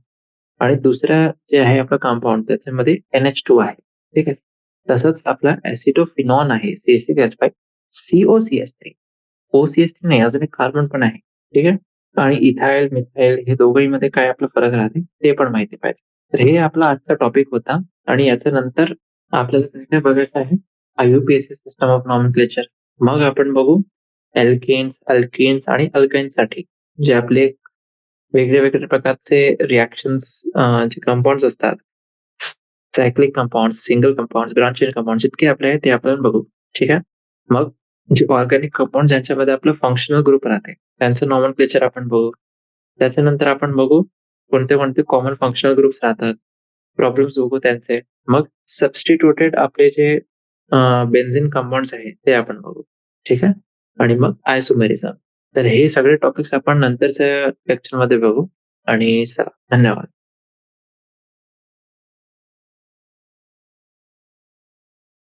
आणि दुसरा जे आहे आपलं कंपाऊंड त्याच्यामध्ये NH2 आहे. ठीक आहे. तसंच आपला ॲसिटोफिनॉन आहे CH3 COCH3. OCH3 नाही अजून एक कार्बन पण आहे. ठीक आहे. आणि इथाइल, मिथाइल हे दोघांमध्ये काय आपला फरक राहते ते पण माहिती पाहिजे. तर हे आपला आजचा टॉपिक होता आणि याच्यानंतर आपल्याला काय काय बघायचं आहे IUPAC सिस्टम ऑफ नॉमेनक्लेचर. मग आपण बघू अल्केन्स, अल्केन्स आणि अल्काइन्ससाठी जे आपले वेगळे-वेगळे प्रकारचे रिएक्शन्स जे कंपाउंड्स असतात. Cyclic compounds, single compounds, branch compounds जितके आपले आहेत ते आपण बघू. ठीक आहे. मग जे ऑर्गॅनिक कंपाउंड ज्यांच्यामध्ये आपलं फंक्शनल ग्रुप राहते त्यांचं नॉमेनक्लेचर आपण बघू. त्याच्यानंतर आपण बघू कोणते-कोणते कॉमन फंक्शनल ग्रुप्स राहतात. प्रॉब्लेम्स बघू त्यांचे. मग सबस्टिट्यूटेड आपले जे बेन्झीन कंपाउंड्स आहेत ते आपण बघू. ठीक आहे. आणि मग आयसोमेरिझम. तर हे सगळे टॉपिक्स आपण नंतरच्या लेक्चरमध्ये बघू आणि चला धन्यवाद.